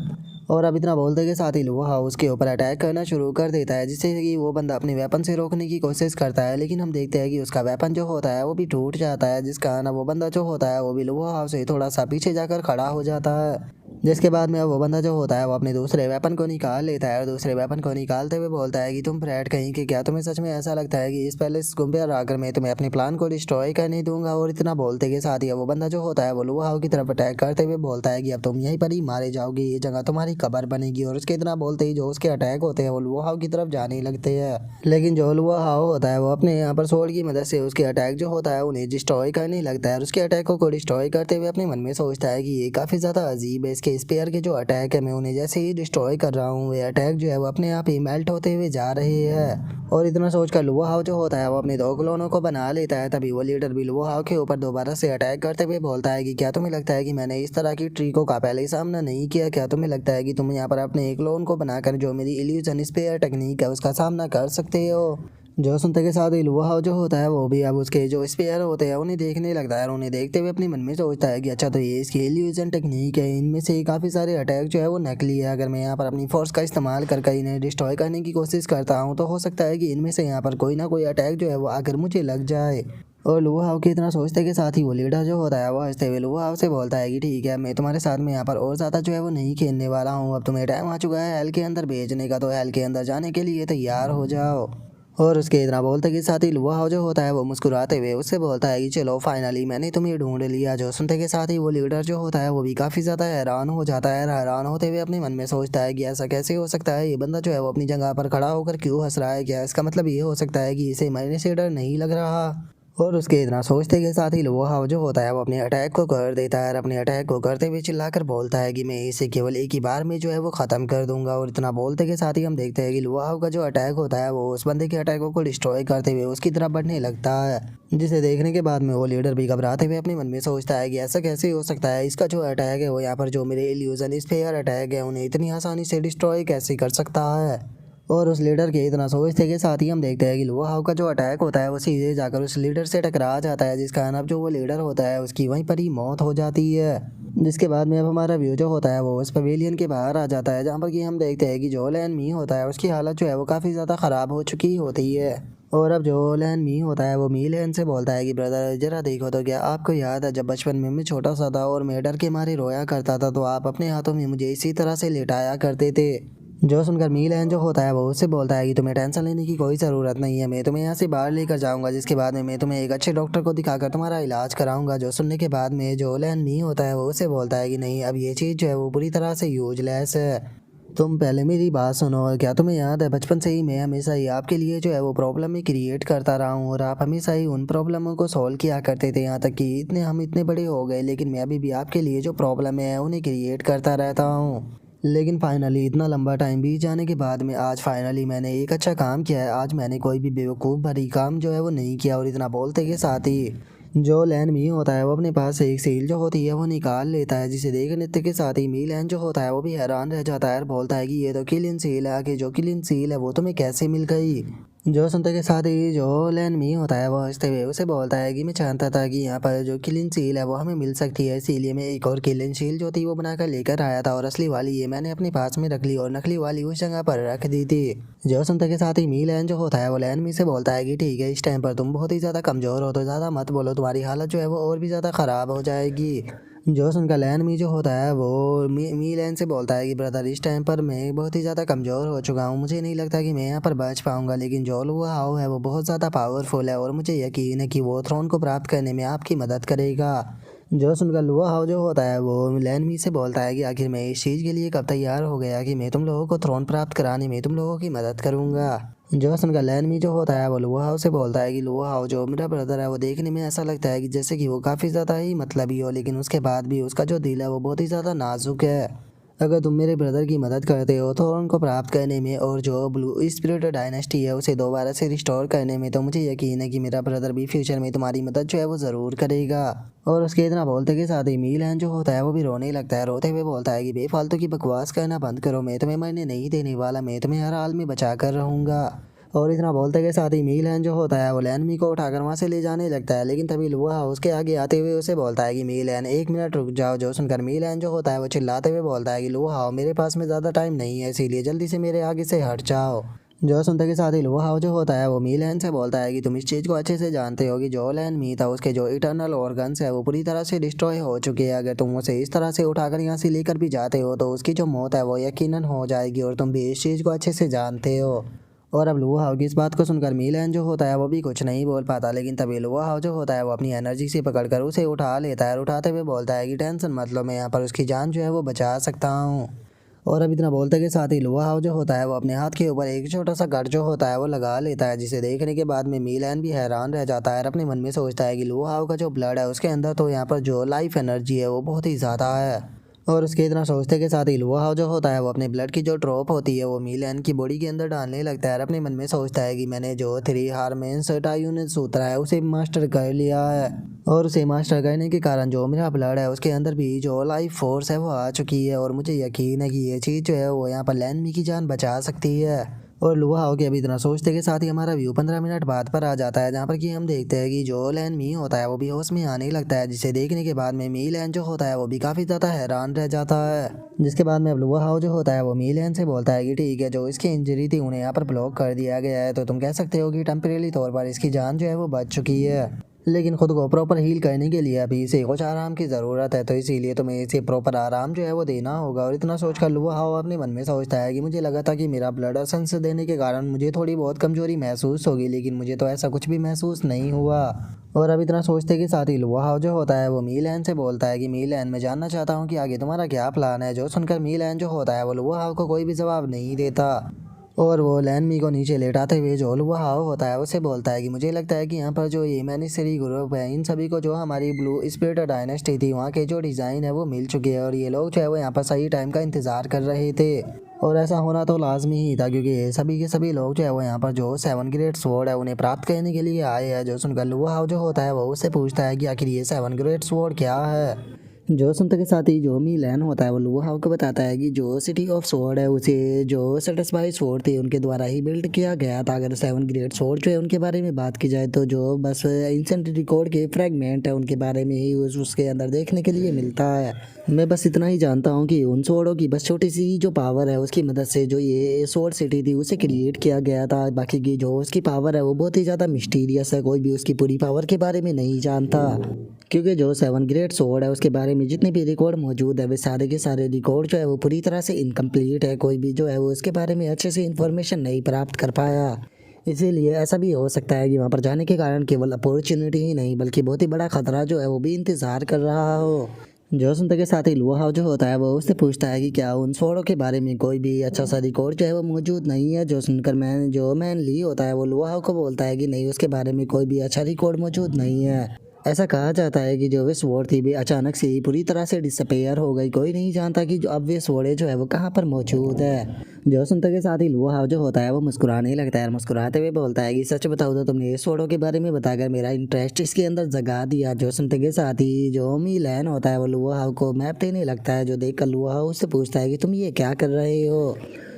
और अब इतना बोलते के साथ ही लुआ हाउ उसके ऊपर अटैक करना शुरू कर देता है, जिससे कि वो बंदा अपने वेपन से रोकने की कोशिश करता है, लेकिन हम देखते हैं कि उसका वेपन जो होता है वो भी टूट जाता है, जिस कारण वो बंदा जो होता है वो भी लुआ हाउ से थोड़ा सा पीछे जाकर खड़ा हो जाता है। जिसके बाद में वो बंदा जो होता है वो अपने दूसरे वेपन को निकाल लेता है और दूसरे वेपन को निकालते हुए बोलता है कि तुम फ्रेड कहीं कि क्या तुम्हें सच में ऐसा लगता है कि इस पैलेस गुम्बे पर आकर मैं तुम्हें अपने प्लान को डिस्ट्रॉय करने दूंगा। और इतना बोलते के साथ ही वो बंदा जो होता है वो लुआ हाउ की तरफ अटैक करते हुए बोलता है कि अब तुम यहीं पर ही मारे जाओगे, ये जगह तुम्हारी कब्र बनेगी। और उसके इतना बोलते ही जो उसके अटैक होते हैं वो लुआ हाउ की तरफ जाने लगते हैं, लेकिन जो लुआ हाउ होता है वो अपने यहाँ पर स्वॉर्ड की मदद से उसके अटैक जो होता है उन्हें डिस्ट्रॉय करने लगता है। और उसके अटैकों को डिस्ट्रॉय करते हुए अपने मन में सोचता है कि ये काफ़ी ज़्यादा अजीब है, इसके स्पेयर के जो अटैक है मैं उन्हें जैसे ही डिस्ट्रॉय कर रहा हूँ, ये अटैक जो है वो अपने आप ही मेल्ट होते हुए जा रहे हैं। और इतना सोचकर लुआ हाउ जो होता है वो अपने 2 क्लोनों को बना लेता है। तभी वो लीडर भी लुआ हाउ के ऊपर दोबारा से अटैक करते हुए बोलता है कि क्या तुम्हें लगता है कि मैंने इस तरह की ट्रिकों का पहले ही सामना नहीं किया? क्या तुम्हें लगता है कि तुम यहाँ पर अपने एक क्लोन को बनाकर जो मेरी इल्यूजन स्पेयर टेक्निक है उसका सामना कर सकते हो? जो सुनते के साथ ही लुआ हाउ जो होता है वो भी अब उसके जो स्पेयर होते हैं उन्हें देखने लगता है और उन्हें देखते हुए अपने मन में सोचता है कि अच्छा तो ये इसकी इल्यूजन टेक्निक है, इनमें से काफ़ी सारे अटैक जो है वो नकली है। अगर मैं यहाँ पर अपनी फोर्स का इस्तेमाल करके इन्हें डिस्ट्रॉय करने की कोशिश करता हूँ तो हो सकता है कि इनमें से यहाँ पर कोई ना कोई अटैक जो है वो आकर मुझे लग जाए। और लुआ हाउ के इतना सोचते के साथ ही वो लीडर जो होता है वो हंसते हुए लुआ हाउ से बोलता है कि ठीक है, मैं तुम्हारे साथ में यहाँ पर और ज़्यादा जो है वो नहीं खेलने वाला हूँ, अब तुम्हें टाइम आ चुका है हेल के अंदर भेजने का, तो हेल के अंदर जाने के लिए तैयार हो जाओ। और उसके इतना बोलते के साथ ही लुआ हाउ जो होता है वो मुस्कुराते हुए उससे बोलता है कि चलो फाइनली मैंने तुम्हें ढूंढ लिया। जो सुनते के साथ ही वो लीडर जो होता है वो भी काफ़ी ज़्यादा हैरान हो जाता है। हैरान होते हुए अपने मन में सोचता है कि ऐसा कैसे हो सकता है, ये बंदा जो है वो अपनी जगह पर खड़ा होकर क्यों हंस रहा है? क्या इसका मतलब ये हो सकता है कि इसे मरने से डर नहीं लग रहा? और उसके इतना सोचते के साथ ही लुआ हाउ जो होता है वो अपने अटैक को कर देता है और अपने अटैक को करते हुए चिल्लाकर बोलता है कि मैं इसे केवल एक ही बार में जो है वो ख़त्म कर दूंगा। और इतना बोलते के साथ ही हम देखते हैं कि लुआ हाउ का जो अटैक होता है वो उस बंदे के अटैकों को डिस्ट्रॉय करते हुए उसकी तरफ बढ़ने लगता है, जिसे देखने के बाद में वो लीडर भी घबराते हुए अपने मन में सोचता है कि ऐसा कैसे हो सकता है, इसका जो अटैक है वो यहाँ पर जो मेरे इल्यूजन स्फीयर अटैक है उन्हें इतनी आसानी से डिस्ट्रॉय कैसे कर सकता है। और उस लीडर के इतना सोचते के साथ ही हम देखते हैं कि लुआ हाउ का जो अटैक होता है वो सीधे जाकर उस लीडर से टकरा जाता है, जिस कारण अब जो वो लीडर होता है उसकी वहीं पर ही मौत हो जाती है। जिसके बाद में अब हमारा व्यू जो होता है वो उस पवेलियन के बाहर आ जाता है, जहाँ पर कि हम देखते हैं कि जो लैन मी होता है उसकी हालत जो है वो काफ़ी ज़्यादा ख़राब हो चुकी होती है। और अब जो लैन मी होता है वो मी लैन से बोलता है कि ब्रदर जरा देखो तो क्या आपको याद है जब बचपन में मैं छोटा सा था और मैं डर के मारे रोया करता था तो आप अपने हाथों में मुझे इसी तरह से लेटाया करते थे? जो सुनकर मीलन जो होता है वो उससे बोलता है कि तुम्हें टेंशन लेने की कोई ज़रूरत नहीं है, मैं तुम्हें यहाँ से बाहर लेकर जाऊँगा, जिसके बाद में मैं तुम्हें एक अच्छे डॉक्टर को दिखाकर तुम्हारा इलाज कराऊंगा। जो सुनने के बाद में जो लैन मी होता है वो उससे बोलता है कि नहीं, अब ये चीज़ जो है वो पूरी तरह से यूजलेस है, तुम पहले मेरी बात सुनो। क्या तुम्हें याद है बचपन से ही मैं हमेशा ही आपके लिए जो है वो प्रॉब्लम में क्रिएट करता रहा हूँ और आप हमेशा ही उन प्रॉब्लमों को सॉल्व किया करते थे, यहाँ तक कि हम इतने बड़े हो गए लेकिन मैं अभी भी आपके लिए जो प्रॉब्लम है उन्हें क्रिएट करता रहता हूँ। लेकिन फाइनली इतना लंबा टाइम बीत जाने के बाद में आज फाइनली मैंने एक अच्छा काम किया है, आज मैंने कोई भी बेवकूफ़ भरी काम जो है वो नहीं किया। और इतना बोलते के साथ ही जो लैन मी होता है वो अपने पास से एक सील जो होती है वो निकाल लेता है, जिसे देखने के साथ ही मी लैन जो होता है वो भी हैरान रह जाता है और बोलता है कि ये तो किलिन सील है, कि जो किलिन सील है वो तुम्हें कैसे मिल गई? जो सुनते के साथ ही जो लैन मी होता है वो हंसते हुए उसे बोलता है कि मैं चाहता था कि यहाँ पर जो किलिन सील है वो हमें मिल सकती है, इसीलिए मैं एक और किलिन सील जो थी वो बनाकर लेकर आया था और असली वाली ये मैंने अपने पास में रख ली और नकली वाली उस जगह पर रख दी थी। जो सुनते के साथ ही मी लैन जो होता है वो लैन मी से बोलता है कि ठीक है, इस टाइम पर तुम बहुत ही ज़्यादा कमज़ोर हो तो ज़्यादा मत बोलो, तुम्हारी हालत जो है वो और भी ज़्यादा ख़राब हो जाएगी। जो सुनकर लैन मी जो होता है वो मी लैन से बोलता है कि ब्रदर इस टाइम पर मैं बहुत ही ज़्यादा कमज़ोर हो चुका हूँ, मुझे नहीं लगता कि मैं यहाँ पर बच पाऊँगा, लेकिन जो लुआ हाउ है वो बहुत ज़्यादा पावरफुल है और मुझे यकीन है कि वो थ्रोन को प्राप्त करने में आपकी मदद करेगा। जो सुनकर लुआ हाउ जो होता है वो लैन मी से बोलता है कि आखिर मैं इस चीज़ के लिए कब तैयार हो गया कि मैं तुम लोगों को थ्रोन प्राप्त कराने में तुम लोगों की मदद करूँगा। जो सुनकर लैन मी जो होता है वो लुआ हाउ से बोलता है कि लुआ हाउ जो मेरा ब्रदर है वो देखने में ऐसा लगता है कि जैसे कि वो काफ़ी ज़्यादा ही मतलबी हो, लेकिन उसके बाद भी उसका जो दिल है वो बहुत ही ज़्यादा नाजुक है। अगर तुम मेरे ब्रदर की मदद करते हो तो उनको प्राप्त करने में और जो ब्लू स्पिरिट डायनेस्टी है उसे दोबारा से रिस्टोर करने में, तो मुझे यकीन है कि मेरा ब्रदर भी फ्यूचर में तुम्हारी मदद जो है वो ज़रूर करेगा। और उसके इतना बोलते के साथ ही मीलन जो होता है वो भी रोने लगता है, रोते हुए बोलता है कि बेफालतू की बकवास करना बंद करो, मैं तुम्हें मरने नहीं देने वाला, मैं तुम्हें हर हाल में बचा कर रहूँगा। और इतना बोलते के साथ ही मीलन जो होता है वो लैन मी को उठाकर वहाँ से ले जाने लगता है, लेकिन तभी लुआ उसके आगे आते हुए उसे बोलता है कि मीलन एक मिनट रुक जाओ। जो सुनकर मीलन जो होता है वो चिल्लाते हुए बोलता है कि लुआ मेरे पास में ज़्यादा टाइम नहीं है, इसीलिए जल्दी से मेरे आगे से हट जाओ। जो सुनते के साथ ही लुआ हाउ जो होता है वो मीलैन से बोलता है कि तुम इस चीज़ को अच्छे से जानते हो कि जो लैन मी था उसके जो इटर्नल ऑर्गन्स है वो पूरी तरह से डिस्ट्रॉय हो चुके हैं। अगर तुम उसे इस तरह से उठाकर यहाँ से लेकर भी जाते हो तो उसकी जो मौत है वो यकीनन हो जाएगी, और तुम भी इस चीज़ को अच्छे से जानते हो। और अब लुआ हाउ की इस बात को सुनकर मीलैन जो होता है वो भी कुछ नहीं बोल पाता, लेकिन तभी लुआ हाउ जो होता है वो अपनी एनर्जी से पकड़कर उसे उठा लेता है और उठाते हुए बोलता है कि टेंशन मत लो, मैं यहाँ पर उसकी जान जो है वो बचा सकता हूँ। और अब इतना बोलते के साथ ही लुआ हाउ जो होता है वो अपने हाथ के ऊपर एक छोटा सा कट जो होता है वो लगा लेता है, जिसे देखने के बाद में मीलैन भी हैरान रह जाता है और अपने मन में सोचता है कि लुआ हाउ का जो ब्लड है उसके अंदर तो यहाँ पर जो लाइफ एनर्जी है वो बहुत ही ज़्यादा है। और उसके इतना सोचते के साथ ही लुआ हाउ जो होता है वो अपने ब्लड की जो ड्रॉप होती है वो मीलैन की बॉडी के अंदर डालने लगता है और अपने मन में सोचता है कि मैंने जो 3 हार्मेंस यूनिट सूत्र है उसे मास्टर कर लिया है, और उसे मास्टर करने के कारण जो मेरा ब्लड है उसके अंदर भी जो लाइफ फोर्स है वो आ चुकी है, और मुझे यकीन है कि ये चीज़ जो है वो यहाँ पर लैन मी की जान बचा सकती है। और लुआ हाउ के अभी इतना सोचते के साथ ही हमारा व्यू 15 मिनट बाद पर आ जाता है, जहाँ पर कि हम देखते हैं कि जो लैन मी होता है वो भी होश में आने लगता है, जिसे देखने के बाद में मी लैन जो होता है वो भी काफ़ी ज़्यादा हैरान रह जाता है। जिसके बाद में अब लुआ हाउ जो होता है वो मी लैन से बोलता है कि ठीक है, जो इसकी इंजरी थी उन्हें यहाँ पर ब्लॉक कर दिया गया है, तो तुम कह सकते हो कि टेम्परेरी तौर पर इसकी जान जो है वो बच चुकी है, लेकिन खुद को प्रॉपर हील करने के लिए अभी इसे कुछ आराम की ज़रूरत है, तो इसीलिए तुम्हें इसे प्रॉपर आराम जो है वो देना होगा। और इतना सोचकर लुआ हाउ अपने मन में सोचता है कि मुझे लगा था कि मेरा ब्लड एसेंस देने के कारण मुझे थोड़ी बहुत कमजोरी महसूस होगी, लेकिन मुझे तो ऐसा कुछ भी महसूस नहीं हुआ। और अब इतना सोचते के साथ ही लुआ हाउ जो होता है वो मीलैन से बोलता है कि मीलैन, मैं जानना चाहता हूँ कि आगे तुम्हारा क्या प्लान है। जो सुनकर मीलैन जो होता है वो लुआ हाउ को कोई भी जवाब नहीं देता, और वो लैन मी को नीचे लेटाते हुए जो लुआ हाउ होता है उसे बोलता है कि मुझे लगता है कि यहाँ पर जो ये मैनिसरी ग्रुप है इन सभी को जो हमारी ब्लू स्पिरिट डायनेस्टी थी वहाँ के जो डिज़ाइन है वो मिल चुके हैं, और ये लोग जो है वो यहाँ पर सही टाइम का इंतज़ार कर रहे थे, और ऐसा होना तो लाजमी ही था क्योंकि ये सभी के सभी लोग जो है वो यहाँ पर जो 7 ग्रेड स्वॉर्ड है उन्हें प्राप्त करने के लिए आए हैं। जो सुनकर लुआ हाउ जो होता है वो उससे पूछता है कि आखिर ये 7 ग्रेड स्वॉर्ड क्या है। जो सुनते के साथ ही जो मीलैन होता है वो लुआ हाउ को बताता है कि जो सिटी ऑफ स्वॉर्ड है उसे जो सेटिस्फाई स्वॉर्ड थे उनके द्वारा ही बिल्ड किया गया था। अगर 7 ग्रेड स्वॉर्ड जो है उनके बारे में बात की जाए तो जो बस एंशिएंट रिकॉर्ड के फ्रेगमेंट है उनके बारे में ही उसके अंदर देखने के लिए मिलता है। मैं बस इतना ही जानता हूँ कि उन स्वॉर्डों की बस छोटी सी जो पावर है उसकी मदद से जो ये स्वॉर्ड सिटी थी उसे क्रिएट किया गया था। बाकी की जो उसकी पावर है वो बहुत ही ज़्यादा मिस्टीरियस है, कोई भी उसकी पूरी पावर के बारे में नहीं जानता, क्योंकि जो 7 ग्रेड स्वॉर्ड है उसके बारे में जितने भी रिकॉर्ड मौजूद है वे सारे के सारे रिकॉर्ड जो है वो पूरी तरह से इनकम्प्लीट है। कोई भी जो है वो इसके बारे में अच्छे से इन्फॉर्मेशन नहीं प्राप्त कर पाया। इसीलिए ऐसा भी हो सकता है कि वहाँ पर जाने के कारण केवल अपॉर्चुनिटी ही नहीं बल्कि बहुत ही बड़ा खतरा जो है वो भी इंतज़ार कर रहा हो। जो सुनते के साथ ही लुआ हाउ जो होता है वो उससे पूछता है कि क्या उन स्वॉर्डों के बारे में कोई भी अच्छा सा रिकॉर्ड जो है वो मौजूद नहीं है। जो सुनकर मैन ली होता है वो लुआ हाउ को बोलता है कि नहीं, उसके बारे में कोई भी अच्छा रिकॉर्ड मौजूद नहीं है। ऐसा कहा जाता है कि जो वे स्वॉर्ड थी वे अचानक से ही पूरी तरह से डिसअपेयर हो गई, कोई नहीं जानता कि जो अब वे स्वॉर्ड जो है वो कहाँ पर मौजूद है। जो सुनते के साथ ही लुआ हाउ जो होता है वो मुस्कुराने लगता है और मुस्कुराते हुए बोलता है कि सच बताओ तो तुमने इस स्वॉर्डों के बारे में बताकर मेरा इंटरेस्ट इसके अंदर जगा दिया। जो सुनते के साथ ही जो मीलैन होता है वो लुआ हाउ को मैप देने लगता है, जो देख कर लुआ हाउ उससे पूछता है कि तुम ये क्या कर रहे हो।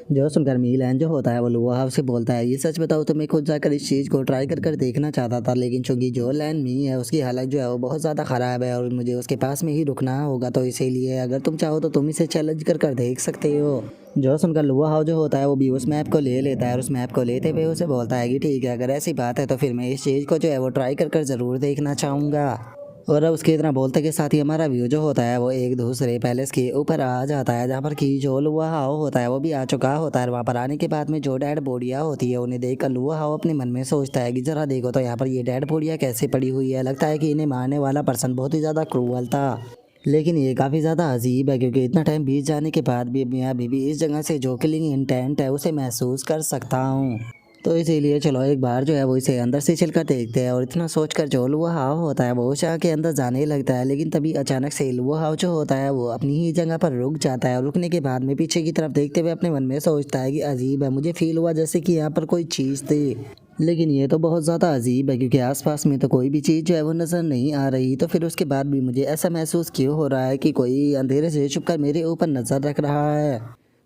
जो सुनकर मीलैन जो होता है वो लुआ हाउ से बोलता है ये सच बताओ तो मैं खुद जाकर इस चीज़ को ट्राई कर देखना चाहता था, लेकिन चूंकि जो लैन मी है उसकी हालत जो है वो बहुत ज़्यादा ख़राब है और मुझे उसके पास में ही रुकना होगा, तो इसीलिए अगर तुम चाहो तो तुम इसे चैलेंज कर देख सकते हो। जो सुनकर लुआ हाउ जो होता है वो भी उस मैप को ले लेता है और उस मैप को लेते हुए उसे बोलता है कि ठीक है, अगर ऐसी बात है तो फिर मैं इस चीज़ को जो है वो ट्राई कर ज़रूर देखना चाहूँगा। और अब उसके इतना बोलते के साथ ही हमारा व्यू जो होता है वो एक दूसरे पैलेस के ऊपर आ जाता है, जहाँ पर कि जो लुआ हाउ होता है वो भी आ चुका होता है। वहाँ पर आने के बाद में जो डेड बॉडियाँ होती है उन्हें देखकर लुआ हाउ अपने मन में सोचता है कि जरा देखो तो यहाँ पर ये डेड बॉडियाँ कैसे पड़ी हुई है, लगता है कि इन्हें मारने वाला पर्सन बहुत ही ज़्यादा क्रूअल था। लेकिन ये काफ़ी ज़्यादा अजीब है क्योंकि इतना टाइम बीत जाने के बाद भी मैं अभी भी इस जगह से जो किलिंग इंटेंट है उसे महसूस कर सकता हूँ, तो इसीलिए चलो एक बार जो है वो इसे अंदर से चलकर देखते हैं। और इतना सोचकर जो लुआ हाउ होता है वो शाह के अंदर जाने लगता है, लेकिन तभी अचानक से लुआ हाउ जो होता है वो अपनी ही जगह पर रुक जाता है और रुकने के बाद में पीछे की तरफ देखते हुए अपने मन में सोचता है कि अजीब है, मुझे फील हुआ जैसे कि यहाँ पर कोई चीज़ थी, लेकिन ये तो बहुत ज़्यादा अजीब है क्योंकि आसपास में तो कोई भी चीज़ जो है वो नज़र नहीं आ रही। तो फिर उसके बाद भी मुझे ऐसा महसूस क्यों हो रहा है कि कोई अंधेरे से छुपकर मेरे ऊपर नज़र रख रहा है।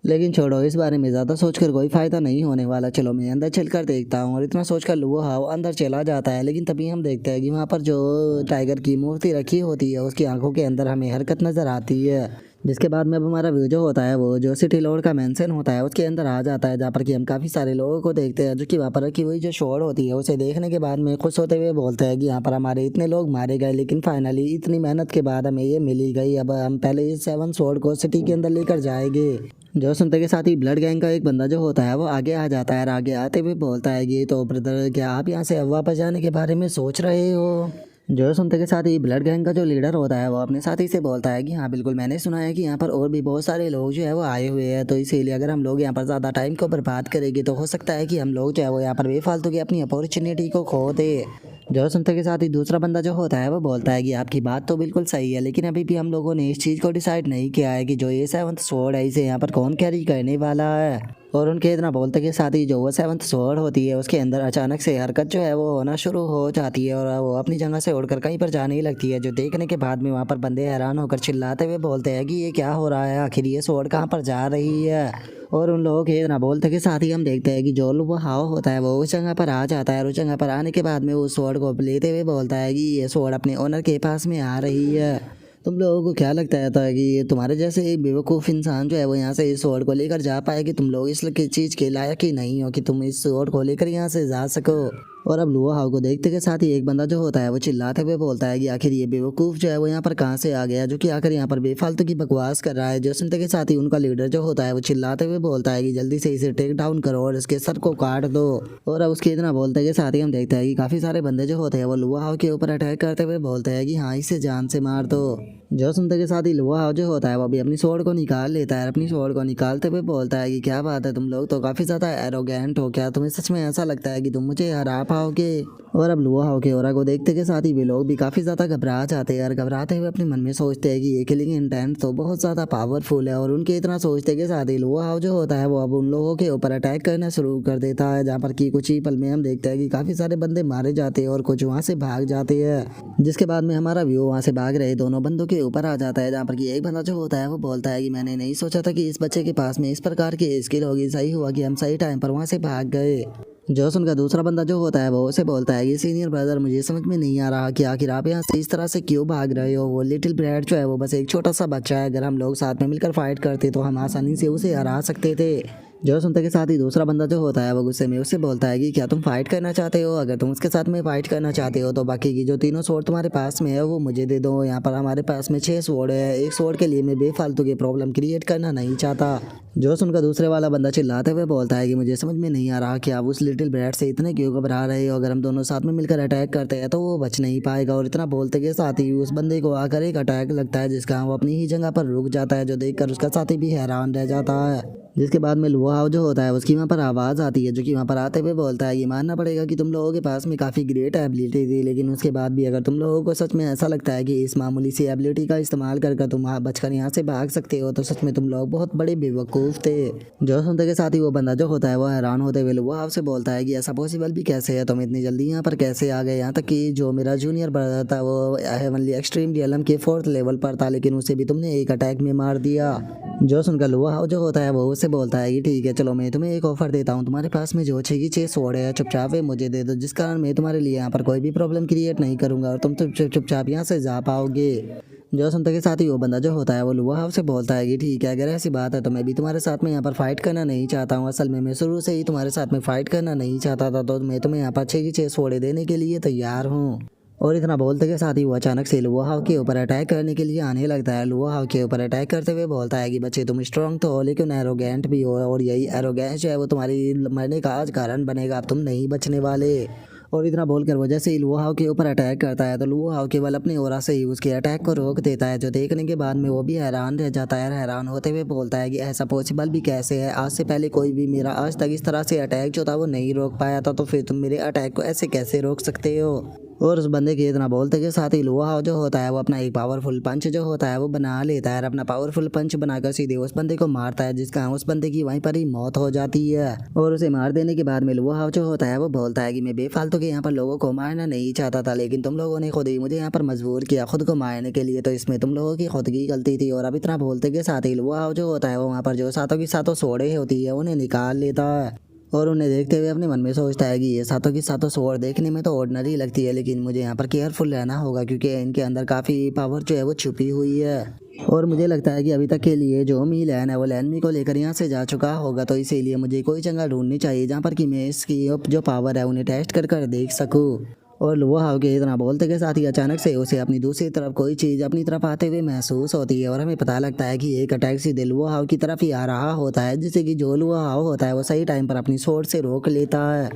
लेकिन छोड़ो, इस बारे में ज़्यादा सोचकर कोई फ़ायदा नहीं होने वाला, चलो मैं अंदर चलकर देखता हूँ। और इतना सोचकर लुआ हाउ अंदर चला जाता है, लेकिन तभी हम देखते हैं कि वहाँ पर जो टाइगर की मूर्ति रखी होती है उसकी आंखों के अंदर हमें हरकत नज़र आती है। जिसके बाद में अब हमारा व्यू जो होता है वो जो सिटी लॉर्ड का मेंशन होता है उसके अंदर आ जाता है, जहाँ पर कि हम काफ़ी सारे लोगों को देखते हैं जो कि वहाँ पर रखी हुई जो शॉट होती है उसे देखने के बाद में खुश होते हुए बोलते हैं कि यहाँ पर हमारे इतने लोग मारे गए, लेकिन फाइनली इतनी मेहनत के बाद हमें ये मिल ही गई। अब हम पहले इस 7 स्वॉर्ड को सिटी के अंदर लेकर जाएंगे। जो सुनते के साथ ही ब्लड गैंग का एक बंदा जो होता है वो आगे आ जाता है और आगे आते हुए बोलता है कि तो ब्रदर क्या आप यहाँ से अब वापस जाने के बारे में सोच रहे हो। जो सुनते के साथ ही ब्लड गैंग का जो लीडर होता है वो अपने साथी से बोलता है कि हाँ बिल्कुल, मैंने सुना है कि यहाँ पर और भी बहुत सारे लोग जो है वो आए हुए हैं, तो इसीलिए अगर हम लोग यहाँ पर ज़्यादा टाइम को बर्बाद करेंगे तो हो सकता है कि हम लोग जो है वो यहाँ पर बेफालतू की अपनी अपॉर्चुनिटी को खो दे। जो सुनते के साथ ही दूसरा बंदा जो होता है वो बोलता है कि आपकी बात तो बिल्कुल सही है, लेकिन अभी भी हम लोगों ने इस चीज़ को डिसाइड नहीं किया है कि जो ये 7th स्वॉर्ड है इसे यहाँ पर कौन कैरी करने वाला है। और उनके इतना बोलते के साथ ही जो वो 7th स्वॉर्ड होती है उसके अंदर अचानक से हरकत जो है वो होना शुरू हो जाती है और वो अपनी जगह से उड़कर कहीं पर जाने लगती है, जो देखने के बाद में वहाँ पर बंदे हैरान होकर चिल्लाते हुए बोलते हैं कि ये क्या हो रहा है, आखिर ये स्वॉर्ड कहाँ पर जा रही है। और उन लोगों के इतना बोलते के साथ ही हम देखते हैं कि जो वो हाव होता है वो उस जगह पर आ जाता है और उस जगह पर आने के बाद में वो स्वॉर्ड को लेते हुए बोलता है कि ये स्वॉर्ड अपने ओनर के पास में आ रही है। तुम लोगों को क्या लगता है कि ये तुम्हारे जैसे एक बेवकूफ़ इंसान जो है वो यहाँ से इस स्वॉर्ड को लेकर जा पाए कि तुम लोग इस चीज़ के लायक ही नहीं हो कि तुम इस स्वॉर्ड को लेकर यहाँ से जा सको। और अब लुआ हाउ को देखते के साथ ही एक बंदा जो होता है वो चिल्लाते हुए बोलता है कि आखिर ये बेवकूफ़ जो है वो यहाँ पर कहाँ से आ गया, जो कि आखिर यहाँ पर बेफालतू की बकवास कर रहा है। जो सुनते के साथ ही उनका लीडर जो होता है वो चिल्लाते हुए बोलता है कि जल्दी से इसे टेक डाउन करो और इसके सर को काट दो। और अब उसके इतना बोलते के साथ ही हम देखते हैं कि काफ़ी सारे बंदे जो होते हैं वो लुआ हाउ के ऊपर अटैक करते हुए बोलते हैं कि हाँ इसे जान से मार दो। जो सुनते के साथ ही लुआ हाउ जो होता है वो अभी अपनी स्वॉर्ड को निकाल लेता है, अपनी स्वॉर्ड को निकालते हुए बोलता है कि क्या बात है, तुम लोग तो काफ़ी ज़्यादा एरोगेंट हो, क्या तुम्हें सच में ऐसा लगता है कि तुम मुझे हरा पाओगे। और अब लुआ हाउ के ओरा को देखते के साथ ही वे लोग भी काफ़ी ज़्यादा घबरा जाते हैं और घबराते हुए अपने मन में सोचते हैं कि ये किलिंग इंटेंट तो बहुत ज़्यादा पावरफुल है। और उनके इतना सोचते के साथ ही लुआ हाउ जो होता है वो अब उन लोगों के ऊपर अटैक करना शुरू कर देता है, जहाँ पर कि कुछ ही पल में हम देखते हैं कि काफ़ी सारे बंदे मारे जाते हैं और कुछ वहाँ से भाग जाते हैं। जिसके बाद में हमारा व्यू वहाँ से भाग रहे दोनों बंदों के ऊपर आ जाता है, जहाँ पर कि एक बंदा जो होता है वो बोलता है कि मैंने नहीं सोचा था कि इस बच्चे के पास में इस प्रकार की स्किल होगी, सही हुआ कि हम सही टाइम पर वहाँ से भाग गए। जोसन का दूसरा बंदा जो होता है वो उसे बोलता है कि सीनियर ब्रदर, मुझे समझ में नहीं आ रहा कि आखिर आप यहाँ से इस तरह से क्यों भाग रहे हो। वो लिटिल ब्रैड जो है वो बस एक छोटा सा बच्चा है, अगर हम लोग साथ में मिलकर फाइट करते तो हम आसानी से उसे हरा सकते थे। जो सुनते के साथ ही दूसरा बंदा जो होता है वो गुस्से में उससे बोलता है कि क्या तुम फाइट करना चाहते हो, अगर तुम उसके साथ में फाइट करना चाहते हो तो बाकी की जो तीनों स्वॉर्ड तुम्हारे पास में है वो मुझे दे दो। यहाँ पर हमारे पास में 6 स्वॉर्ड है, एक स्वॉर्ड के लिए मैं बेफालतू की प्रॉब्लम क्रिएट करना नहीं चाहता। जो सुनकर दूसरे वाला बंदा चिल्लाते हुए बोलता है कि मुझे समझ में नहीं आ रहा कि आप उस लिटिल ब्रैड से इतने क्यों घबरा रहे हो, अगर हम दोनों साथ में मिलकर अटैक करते हैं तो वो बच नहीं पाएगा। और इतना बोलते के साथ ही उस बंदे को आकर एक अटैक लगता है, जिसका वो अपनी ही जगह पर रुक जाता है, जो देखकर उसका साथी भी हैरान रह जाता है। जिसके बाद में लुआ हाउ जो होता है उसकी वहाँ पर आवाज़ आती है, जो कि वहाँ पर आते हुए बोलता है ये मानना पड़ेगा कि तुम लोगों के पास में काफ़ी ग्रेट एबिलिटी थी, लेकिन उसके बाद भी अगर तुम लोगों को सच में ऐसा लगता है कि इस मामूली सी एबिलिटी का इस्तेमाल कर तुम बचकर यहाँ से भाग सकते हो तो सच में तुम लोग बहुत बड़े बेवकूफ़ थे। जो सुनते के साथ ही वो बंदा जो होता है वो हैरान होते हुए लुआ हाउ से बोलता है कि ऐसा पॉसिबल भी कैसे है, तुम इतनी जल्दी यहाँ पर कैसे आ गए। यहाँ तक कि जो मेरा जूनियर ब्रदर था वो हेवनली एक्सट्रीम रियलम के 4th लेवल पर था, लेकिन उसे भी तुमने एक अटैक में मार दिया। जो सुनकर लुआ हाउ जो होता है वो उससे बोलता है कि ठीक है चलो, मैं तुम्हें एक ऑफर देता हूँ, तुम्हारे पास में जो 6 की 6 स्वॉर्ड है चुपचाप वे मुझे दे दो, जिस कारण मैं तुम्हारे लिए यहाँ पर कोई भी प्रॉब्लम क्रिएट नहीं करूँगा और तुम तो चुपचाप यहाँ से जा पाओगे। जो सुनते के साथ ही वो बंदा जो होता है वो लुआ हाउ से बोलता है कि ठीक है, अगर ऐसी बात है तो मैं भी तुम्हारे साथ में यहाँ पर फाइट करना नहीं चाहता हूँ। असल में मैं शुरू से ही तुम्हारे साथ में फाइट करना नहीं चाहता था, तो मैं तुम्हें यहाँ पर 6 की 6 स्वॉर्ड देने के लिए तैयार हूँ। और इतना बोलते के साथ ही वो अचानक से लुआ हाउ के ऊपर अटैक करने के लिए आने लगता है। लुआ हाउ के ऊपर अटैक करते हुए बोलता है कि बच्चे तुम स्ट्रांग तो हो लेकिन एरोगेंट भी हो, और यही एरोगेंस जो है वो तुम्हारी मरने का आज कारण बनेगा, अब तुम नहीं बचने वाले। और इतना बोलकर वो जैसे ही लुआ हाउ के ऊपर अटैक करता है तो लुआ हाउ केवल अपनी ओरा से ही उसके अटैक को रोक देता है, जो देखने के बाद में वो भी हैरान रह जाता है। हैरान होते हुए बोलता है कि ऐसा पॉसिबल भी कैसे है, आज से पहले कोई भी मेरा आज तक इस तरह से अटैक जो था वो नहीं रोक पाया था, तो फिर तुम मेरे अटैक को ऐसे कैसे रोक सकते हो। और उस बंदे के इतना बोलते के साथ ही लुआ हाउ जो होता है वो अपना एक पावरफुल पंच जो होता है वो बना लेता है और अपना पावरफुल पंच बनाकर सीधे उस बंदे को मारता है, जिसका उस बंदे की वहीं पर ही मौत हो जाती है। और उसे मार देने के बाद में लुआ हाउ जो होता है वो बोलता है कि मैं बेफालतू के यहाँ पर लोगों को मारना नहीं चाहता था, लेकिन तुम लोगों ने खुद ही मुझे यहाँ पर मजबूर किया खुद को मारने के लिए, तो इसमें तुम लोगों की खुद की गलती थी। और अब इतना बोलते के साथ ही लुआ हाउ जो होता है वो वहाँ पर जो सातों की सातों सोड़े होती है उन्हें निकाल लेता है। और उन्हें देखते हुए अपने मन में सोचता है कि ये सातों की सातों स्वॉर्ड देखने में तो ऑर्डिनरी लगती है, लेकिन मुझे यहाँ पर केयरफुल रहना होगा क्योंकि इनके अंदर काफ़ी पावर जो है वो छुपी हुई है। और मुझे लगता है कि अभी तक के लिए जो मीलन है वो लैनमी को लेकर यहाँ से जा चुका होगा, तो इसीलिए मुझे कोई जगह ढूंढनी चाहिए जहाँ पर कि मैं इसकी जो पावर है उन्हें टेस्ट कर कर देख सकूँ। और लुओ हाउ के इतना बोलते के साथ ही अचानक से उसे अपनी दूसरी तरफ कोई चीज़ अपनी तरफ आते हुए महसूस होती है और हमें पता लगता है कि एक अटैक सीधे लुओ हाउ की तरफ ही आ रहा होता है, जिससे कि जो लुओ हाउ होता है वो सही टाइम पर अपनी सोर्ड से रोक लेता है।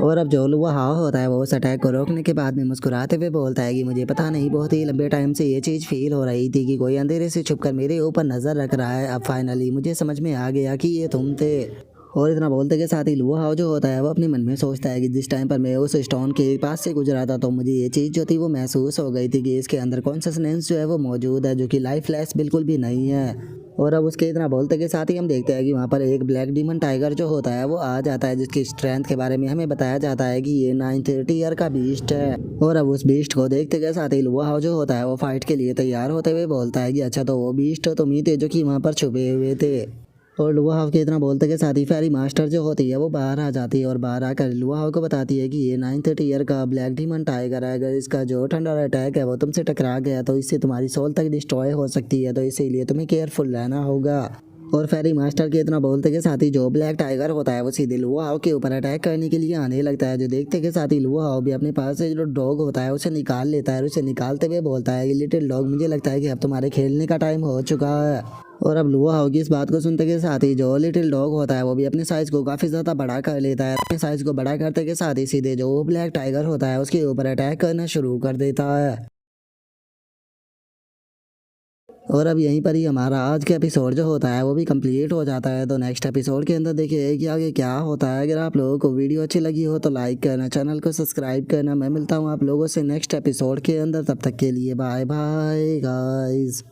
और अब जो लुआ हाव होता है वो उस अटैक को रोकने के बाद में मुस्कुराते हुए बोलता है कि मुझे पता नहीं, बहुत ही लंबे टाइम से ये चीज़ फील हो रही थी कि कोई अंधेरे से छुपकर मेरे ऊपर नज़र रख रहा है। अब फाइनली मुझे समझ में आ गया कि ये तुम थे। और इतना बोलते के साथ ही लुआ हाव जो होता है वो अपने मन में सोचता है कि जिस टाइम पर मैं उस स्टोन के पास से गुजरा था तो मुझे ये चीज़ जो थी वो महसूस हो गई थी कि इसके अंदर कॉन्शसनेस जो है वो मौजूद है, जो कि लाइफलेस बिल्कुल भी नहीं है। और अब उसके इतना बोलते के साथ ही हम देखते हैं कि वहाँ पर एक ब्लैक डीमन टाइगर जो होता है वो आ जाता है, जिसकी स्ट्रेंथ के बारे में हमें बताया जाता है कि ये 930 ईयर का बीस्ट है। और अब उस बीस्ट को देखते के साथ ही लुआ हाव जो होता है वो फाइट के लिए तैयार होते हुए बोलता है कि अच्छा तो वो बीस्ट तो तुम ही थे जो कि वहाँ पर छुपे हुए थे। और लुआ हाव के इतना बोलते के साथ ही फेरी मास्टर जो होती है वो बाहर आ जाती है और बाहर आकर लुआ हाव को बताती है कि ये 930 ईयर का ब्लैक डीमन टाइगर है, अगर इसका जो थंडर अटैक है वो तुमसे टकरा गया तो इससे तुम्हारी सोल तक डिस्ट्रॉय हो सकती है, तो इसीलिए तुम्हें केयरफुल रहना होगा। और फेरी मास्टर के इतना बोलते के साथ ही जो ब्लैक टाइगर होता है वो सीधे लुआ हाव के ऊपर अटैक करने के लिए आने लगता है, जो देखते के साथ ही लुआ हाव भी अपने पास से जो डॉग होता है उसे निकाल लेता है और उसे निकालते हुए बोलता है कि लिटिल डॉग, मुझे लगता है कि अब तुम्हारे खेलने का टाइम हो चुका है। और अब लुआ हाउ की इस बात को सुनते के साथ ही जो लिटिल डॉग होता है वो भी अपने साइज को काफ़ी ज़्यादा बड़ा कर लेता है। अपने साइज को बड़ा करते के साथ ही सीधे जो ब्लैक टाइगर होता है उसके ऊपर अटैक करना शुरू कर देता है। और अब यहीं पर ही हमारा आज का एपिसोड जो होता है वो भी कंप्लीट हो जाता है। तो नेक्स्ट एपिसोड के अंदर देखिए कि आगे क्या होता है। अगर आप लोगों को वीडियो अच्छी लगी हो तो लाइक करना, चैनल को सब्सक्राइब करना। मैं मिलता हूँ आप लोगों से नेक्स्ट एपिसोड के अंदर, तब तक के लिए बाय बाय गाइस।